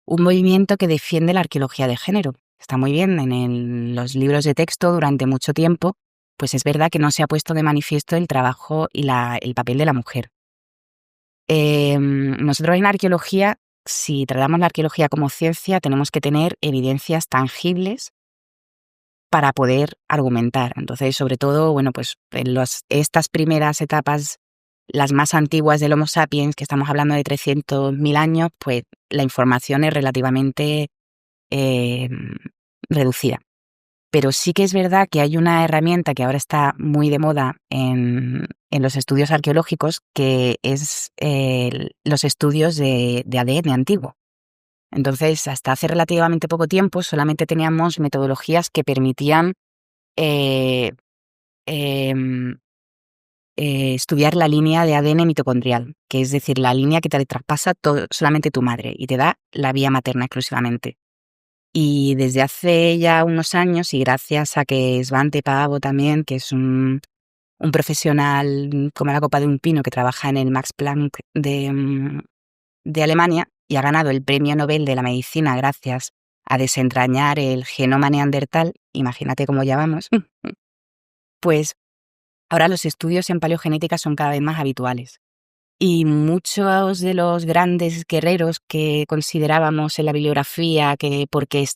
un movimiento que defiende la arqueología de género. Está muy bien, en los libros de texto durante mucho tiempo, pues es verdad que no se ha puesto de manifiesto el trabajo y el papel de la mujer. Nosotros en arqueología, si tratamos la arqueología como ciencia, tenemos que tener evidencias tangibles para poder argumentar. Entonces, sobre todo, bueno, pues en estas primeras etapas, las más antiguas del Homo sapiens, que estamos hablando de 300.000 años, pues la información es relativamente reducida. Pero sí que es verdad que hay una herramienta que ahora está muy de moda en los estudios arqueológicos, que es los estudios de ADN antiguo. Entonces, hasta hace relativamente poco tiempo solamente teníamos metodologías que permitían estudiar la línea de ADN mitocondrial, que es decir, la línea que te traspasa solamente tu madre y te da la vía materna exclusivamente. Y desde hace ya unos años, y gracias a que Svante Paavo también, que es un profesional como la copa de un pino que trabaja en el Max Planck de Alemania y ha ganado el Premio Nobel de la Medicina gracias a desentrañar el genoma neandertal, imagínate cómo ya vamos, pues ahora los estudios en paleogenética son cada vez más habituales. Y muchos de los grandes guerreros que considerábamos en la bibliografía que porque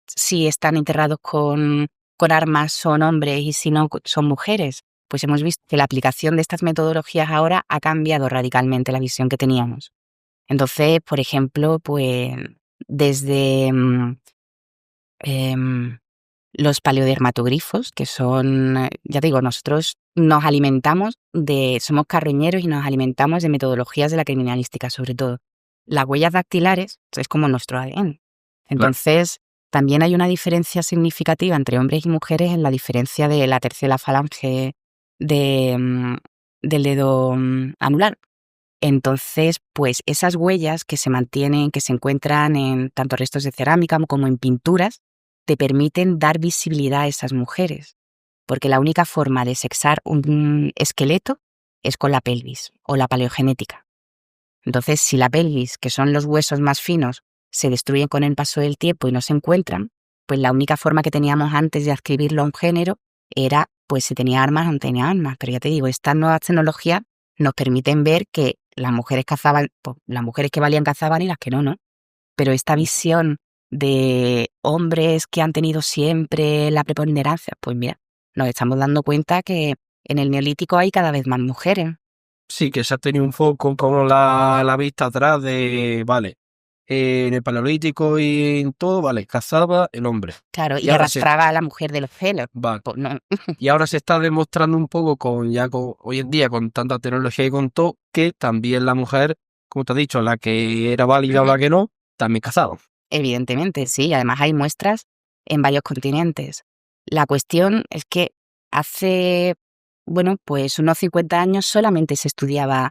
si están enterrados con armas son hombres y si no son mujeres, pues hemos visto que la aplicación de estas metodologías ahora ha cambiado radicalmente la visión que teníamos. Entonces, por ejemplo, pues desde los paleodermatogrifos, que son, ya digo, nosotros nos alimentamos somos carroñeros y nos alimentamos de metodologías de la criminalística, sobre todo. Las huellas dactilares es como nuestro ADN. Entonces, también hay una diferencia significativa entre hombres y mujeres en la diferencia de la tercera falange del dedo anular. Entonces, pues esas huellas que se mantienen, que se encuentran en tanto restos de cerámica como en pinturas, te permiten dar visibilidad a esas mujeres. porque la única forma de sexar un esqueleto es con la pelvis o la paleogenética. Entonces, si la pelvis, que son los huesos más finos, se destruyen con el paso del tiempo y no se encuentran, pues la única forma que teníamos antes de adscribirlo a un género era pues si tenía armas o no tenía armas. Pero ya te digo, estas nuevas tecnologías nos permiten ver que las mujeres cazaban, pues, las mujeres que valían cazaban y las que no, ¿no? Pero esta visión de hombres que han tenido siempre la preponderancia, pues mira, nos estamos dando cuenta que en el Neolítico hay cada vez más mujeres. Sí, que se ha tenido un poco como la vista atrás de, vale, en el Paleolítico y en todo, vale, cazaba el hombre. Claro, y ahora se, arrastraba a la mujer de los celos. vale, Pues no. y ahora se está demostrando un poco hoy en día con tanta tecnología y con todo, que también la mujer, como te he dicho, la que era válida o la que no, también cazaba. Evidentemente, sí. Además hay muestras en varios continentes. La cuestión es que hace, bueno, pues unos 50 años solamente se estudiaba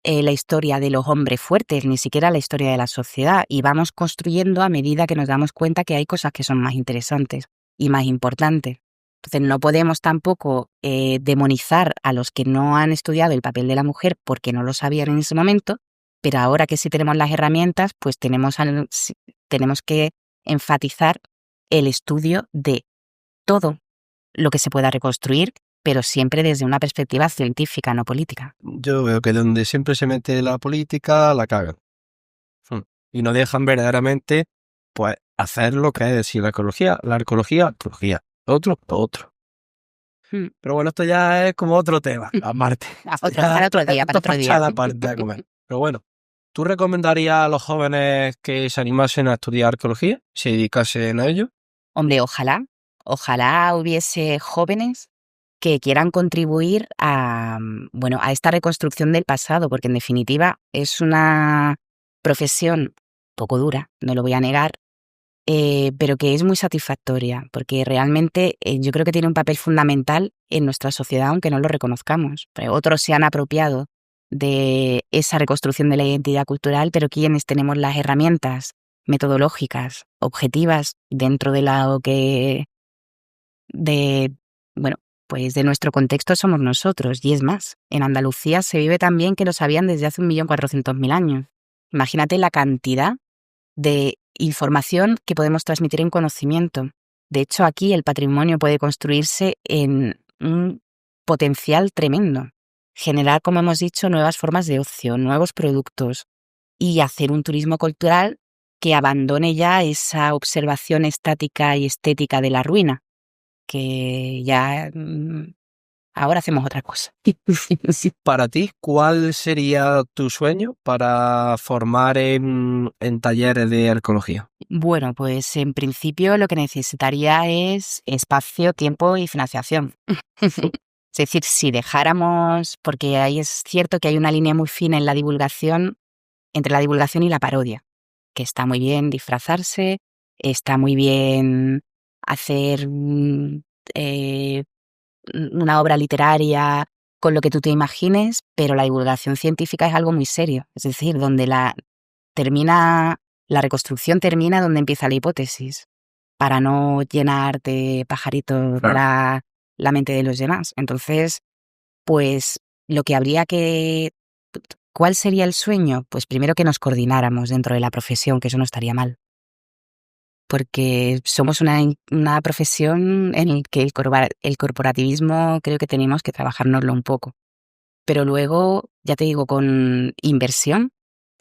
la historia de los hombres fuertes, ni siquiera la historia de la sociedad. Y vamos construyendo a medida que nos damos cuenta que hay cosas que son más interesantes y más importantes. Entonces no podemos tampoco demonizar a los que no han estudiado el papel de la mujer porque no lo sabían en ese momento, pero ahora que sí tenemos las herramientas, pues tenemos que enfatizar el estudio de todo lo que se pueda reconstruir, pero siempre desde una perspectiva científica, no política. Yo veo que donde siempre se mete la política, la cagan. Y no dejan verdaderamente, pues, hacer lo que es decir la arqueología, arqueología. Otro. Pero bueno, esto ya es como otro tema, aparte. Para otro día. Aparte a comer. Pero bueno, ¿tú recomendarías a los jóvenes que se animasen a estudiar arqueología, se dedicasen a ello? Hombre, ojalá hubiese jóvenes que quieran contribuir a esta reconstrucción del pasado, porque en definitiva es una profesión poco dura, no lo voy a negar, pero que es muy satisfactoria, porque realmente yo creo que tiene un papel fundamental en nuestra sociedad, aunque no lo reconozcamos. Pero otros se han apropiado de esa reconstrucción de la identidad cultural, pero quienes tenemos las herramientas metodológicas, objetivas, dentro de pues de nuestro contexto somos nosotros. Y es más, en Andalucía se vive tan bien que lo sabían desde hace 1.400.000 años. Imagínate la cantidad de información que podemos transmitir en conocimiento. De hecho, aquí el patrimonio puede construirse en un potencial tremendo. Generar, como hemos dicho, nuevas formas de ocio, nuevos productos y hacer un turismo cultural que abandone ya esa observación estática y estética de la ruina, que ya ahora hacemos otra cosa. Para ti, ¿cuál sería tu sueño para formar en talleres de arqueología? Bueno, pues en principio lo que necesitaría es espacio, tiempo y financiación. Es decir, si dejáramos, porque ahí es cierto que hay una línea muy fina en la divulgación, entre la divulgación y la parodia, que está muy bien disfrazarse, está muy bien hacer una obra literaria con lo que tú te imagines, pero la divulgación científica es algo muy serio. Es decir, donde la reconstrucción termina donde empieza la hipótesis, para no llenar de pajaritos la mente de los demás. Entonces, pues lo que habría que... ¿Cuál sería el sueño? Pues primero que nos coordináramos dentro de la profesión, que eso no estaría mal. Porque somos una profesión en la que el corporativismo creo que tenemos que trabajárnoslo un poco. Pero luego, ya te digo, con inversión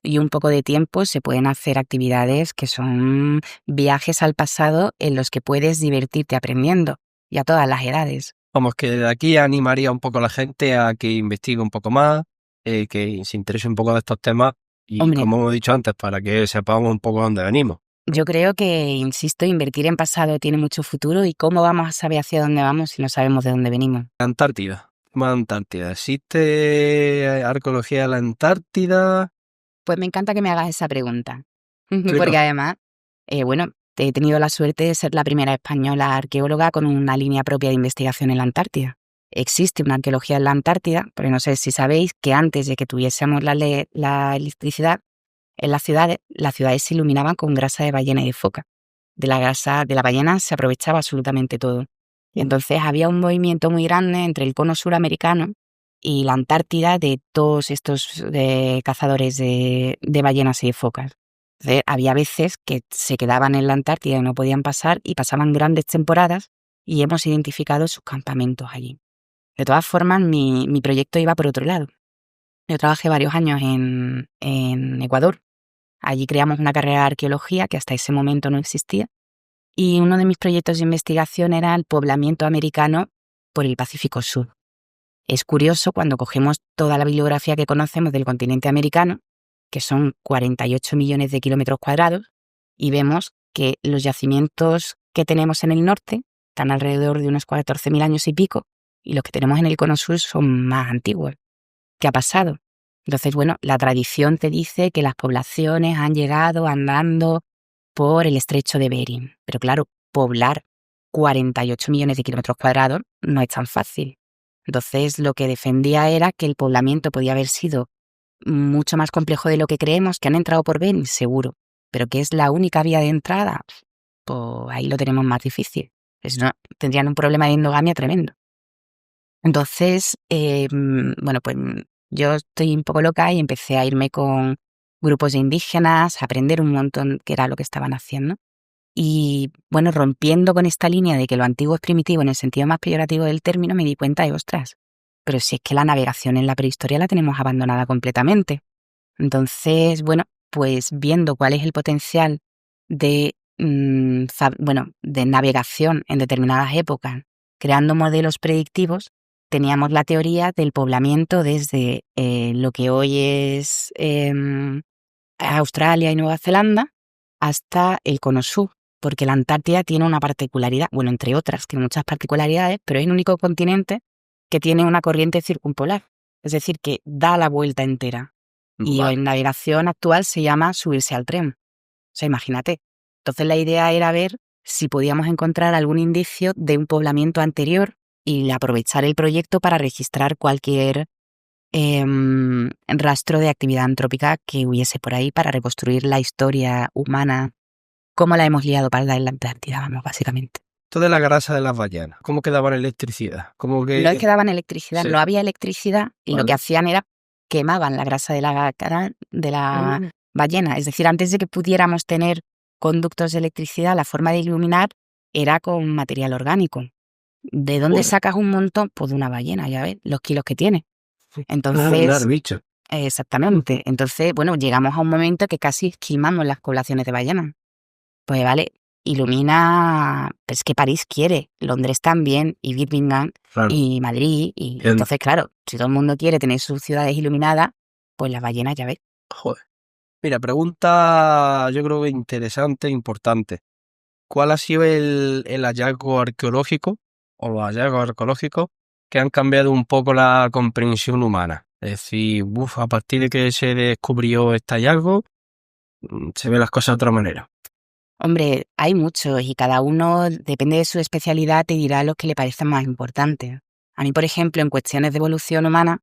y un poco de tiempo se pueden hacer actividades que son viajes al pasado en los que puedes divertirte aprendiendo, y a todas las edades. Vamos, que de aquí animaría un poco a la gente a que investigue un poco más, que se interese un poco de estos temas y, Hombre, como hemos dicho antes, para que sepamos un poco dónde venimos. yo creo que, insisto, invertir en pasado tiene mucho futuro, y cómo vamos a saber hacia dónde vamos si no sabemos de dónde venimos. Antártida. ¿Existe arqueología en la Antártida? Pues me encanta que me hagas esa pregunta, porque además, he tenido la suerte de ser la primera española arqueóloga con una línea propia de investigación en la Antártida. Existe una arqueología en la Antártida, pero no sé si sabéis que antes de que tuviésemos la electricidad, en las ciudades se iluminaban con grasa de ballena y de foca. De la grasa de la ballena se aprovechaba absolutamente todo. Y entonces había un movimiento muy grande entre el cono suramericano y la Antártida de todos estos cazadores de ballenas y de focas. Entonces, había veces que se quedaban en la Antártida y no podían pasar y pasaban grandes temporadas y hemos identificado sus campamentos allí. De todas formas, mi proyecto iba por otro lado. Yo trabajé varios años en Ecuador. Allí creamos una carrera de arqueología que hasta ese momento no existía. Y uno de mis proyectos de investigación era el poblamiento americano por el Pacífico Sur. Es curioso cuando cogemos toda la bibliografía que conocemos del continente americano, que son 48 millones de kilómetros cuadrados, y vemos que los yacimientos que tenemos en el norte están alrededor de unos 14.000 años y pico, y los que tenemos en el cono sur son más antiguos. ¿Qué ha pasado? Entonces, bueno, la tradición te dice que las poblaciones han llegado andando por el estrecho de Bering. Pero claro, poblar 48 millones de kilómetros cuadrados no es tan fácil. Entonces, lo que defendía era que el poblamiento podía haber sido mucho más complejo de lo que creemos, que han entrado por Bering, seguro, pero que es la única vía de entrada, pues ahí lo tenemos más difícil. Pues no, tendrían un problema de endogamia tremendo. Entonces, bueno, pues yo estoy un poco loca y empecé a irme con grupos de indígenas, a aprender un montón qué era lo que estaban haciendo. Y bueno, rompiendo con esta línea de que lo antiguo es primitivo en el sentido más peyorativo del término, me di cuenta de, ostras, pero si es que la navegación en la prehistoria la tenemos abandonada completamente. Entonces, bueno, pues viendo cuál es el potencial de, de navegación en determinadas épocas, creando modelos predictivos, teníamos la teoría del poblamiento desde lo que hoy es Australia y Nueva Zelanda hasta el cono sur, porque la Antártida tiene una particularidad, bueno, entre otras, tiene muchas particularidades, pero es el único continente que tiene una corriente circumpolar, es decir, que da la vuelta entera. Y en navegación actual se llama subirse al tren. O sea, imagínate. Entonces la idea era ver si podíamos encontrar algún indicio de un poblamiento anterior y aprovechar el proyecto para registrar cualquier rastro de actividad antrópica que hubiese por ahí para reconstruir la historia humana, cómo la hemos liado para en la Antártida, vamos, básicamente. Toda la grasa de las ballenas, ¿cómo quedaban electricidad? ¿Cómo que... No es que daban electricidad, Sí. no había electricidad y Vale. lo que hacían era quemaban la grasa de la cara de la ballena. Es decir, antes de que pudiéramos tener conductos de electricidad, la forma de iluminar era con material orgánico. ¿De dónde Joder. sacas un montón? Pues de una ballena, ya ves, los kilos que tiene. Claro, Entonces, bicho. exactamente. Entonces, bueno, llegamos a un momento que casi esquilmamos las poblaciones de ballenas. Pues vale, ilumina, pues que París quiere, Londres también, y Birmingham, Claro. y Madrid, y entonces, claro, si todo el mundo quiere tener sus ciudades iluminadas, pues las ballenas ya ves. Joder. Mira, pregunta yo creo que interesante, importante. ¿Cuál ha sido el hallazgo arqueológico o los hallazgos arqueológicos que han cambiado un poco la comprensión humana? Es decir, a partir de que se descubrió este hallazgo, se ven las cosas de otra manera. Hombre, hay muchos y cada uno, depende de su especialidad, te dirá lo que le parece más importante. A mí, por ejemplo, en cuestiones de evolución humana,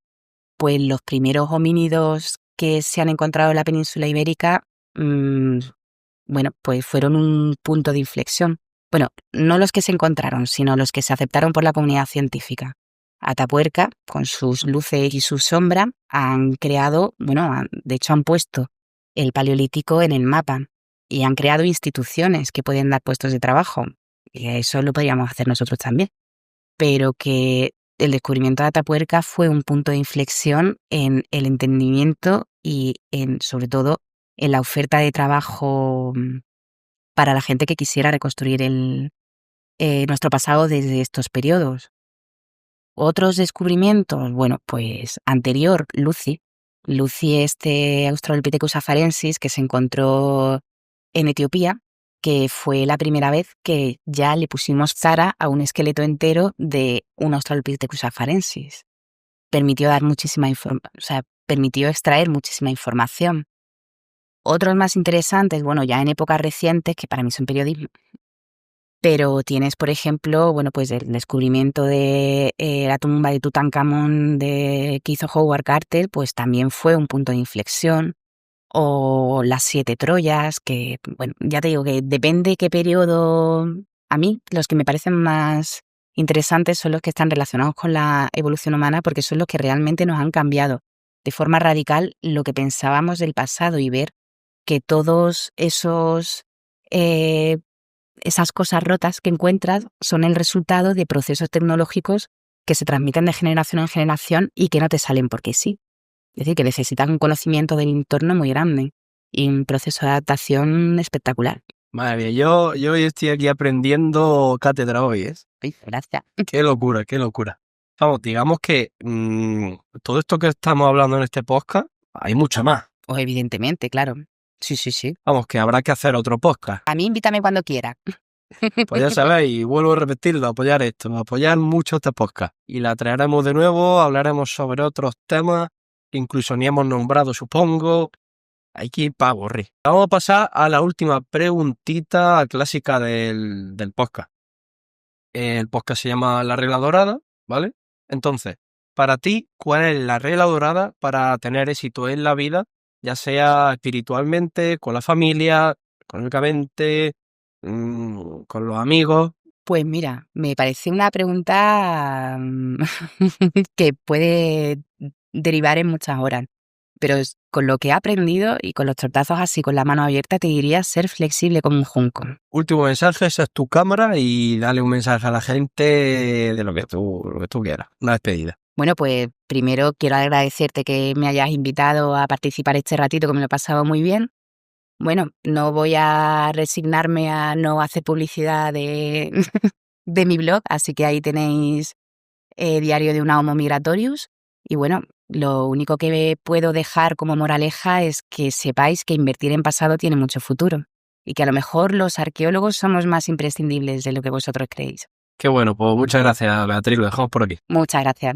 pues los primeros homínidos que se han encontrado en la península ibérica, bueno, pues fueron un punto de inflexión. Bueno, no los que se encontraron, sino los que se aceptaron por la comunidad científica. Atapuerca, con sus luces y sus sombras, han creado, bueno, de hecho han puesto el Paleolítico en el mapa y han creado instituciones que pueden dar puestos de trabajo. Y eso lo podríamos hacer nosotros también. Pero que el descubrimiento de Atapuerca fue un punto de inflexión en el entendimiento y sobre todo, en la oferta de trabajo para la gente que quisiera reconstruir nuestro pasado desde estos periodos. Otros descubrimientos, bueno, pues anterior, Lucy, este Australopithecus afarensis que se encontró en Etiopía, que fue la primera vez que ya le pusimos cara a un esqueleto entero de un Australopithecus afarensis. Permitió dar permitió extraer muchísima información. Otros más interesantes, bueno, ya en épocas recientes, que para mí son periodismo, pero tienes, por ejemplo, bueno, pues el descubrimiento de la tumba de Tutankamón que hizo Howard Carter, pues también fue un punto de inflexión. O las 7 Troyas, que, bueno, ya te digo que depende qué periodo. A mí, los que me parecen más interesantes son los que están relacionados con la evolución humana, porque son los que realmente nos han cambiado de forma radical lo que pensábamos del pasado, y ver que todos esas cosas rotas que encuentras son el resultado de procesos tecnológicos que se transmiten de generación en generación y que no te salen porque sí. Es decir, que necesitan un conocimiento del entorno muy grande y un proceso de adaptación espectacular. Madre mía, yo hoy estoy aquí aprendiendo cátedra hoy, ¿eh? Ay, gracias. Qué locura, qué locura. Vamos, digamos que todo esto que estamos hablando en este podcast, hay mucho más. Pues evidentemente, claro. Sí, sí, sí. Vamos, que habrá que hacer otro podcast. A mí invítame cuando quiera. Pues ya sabéis, y vuelvo a repetirlo, apoyar esto, apoyar mucho este podcast. Y la traeremos de nuevo, hablaremos sobre otros temas que incluso ni hemos nombrado, supongo. Hay que ir para aburrir. Vamos a pasar a la última preguntita clásica del podcast. El podcast se llama La Regla Dorada, ¿vale? Entonces, para ti, ¿cuál es la regla dorada para tener éxito en la vida, ya sea espiritualmente, con la familia, económicamente, con los amigos? Pues mira, me parece una pregunta que puede derivar en muchas horas, pero con lo que he aprendido y con los tortazos así con la mano abierta, te diría ser flexible como un junco. Último mensaje, esa es tu cámara y dale un mensaje a la gente de lo que tú quieras. Una despedida. Bueno, pues primero quiero agradecerte que me hayas invitado a participar este ratito, que me lo he pasado muy bien. Bueno, no voy a resignarme a no hacer publicidad de, de mi blog, así que ahí tenéis Diario de una Homo Migratorius. Y bueno, lo único que puedo dejar como moraleja es que sepáis que invertir en pasado tiene mucho futuro y que a lo mejor los arqueólogos somos más imprescindibles de lo que vosotros creéis. Qué bueno, pues muchas gracias, Beatriz, lo dejamos por aquí. Muchas gracias.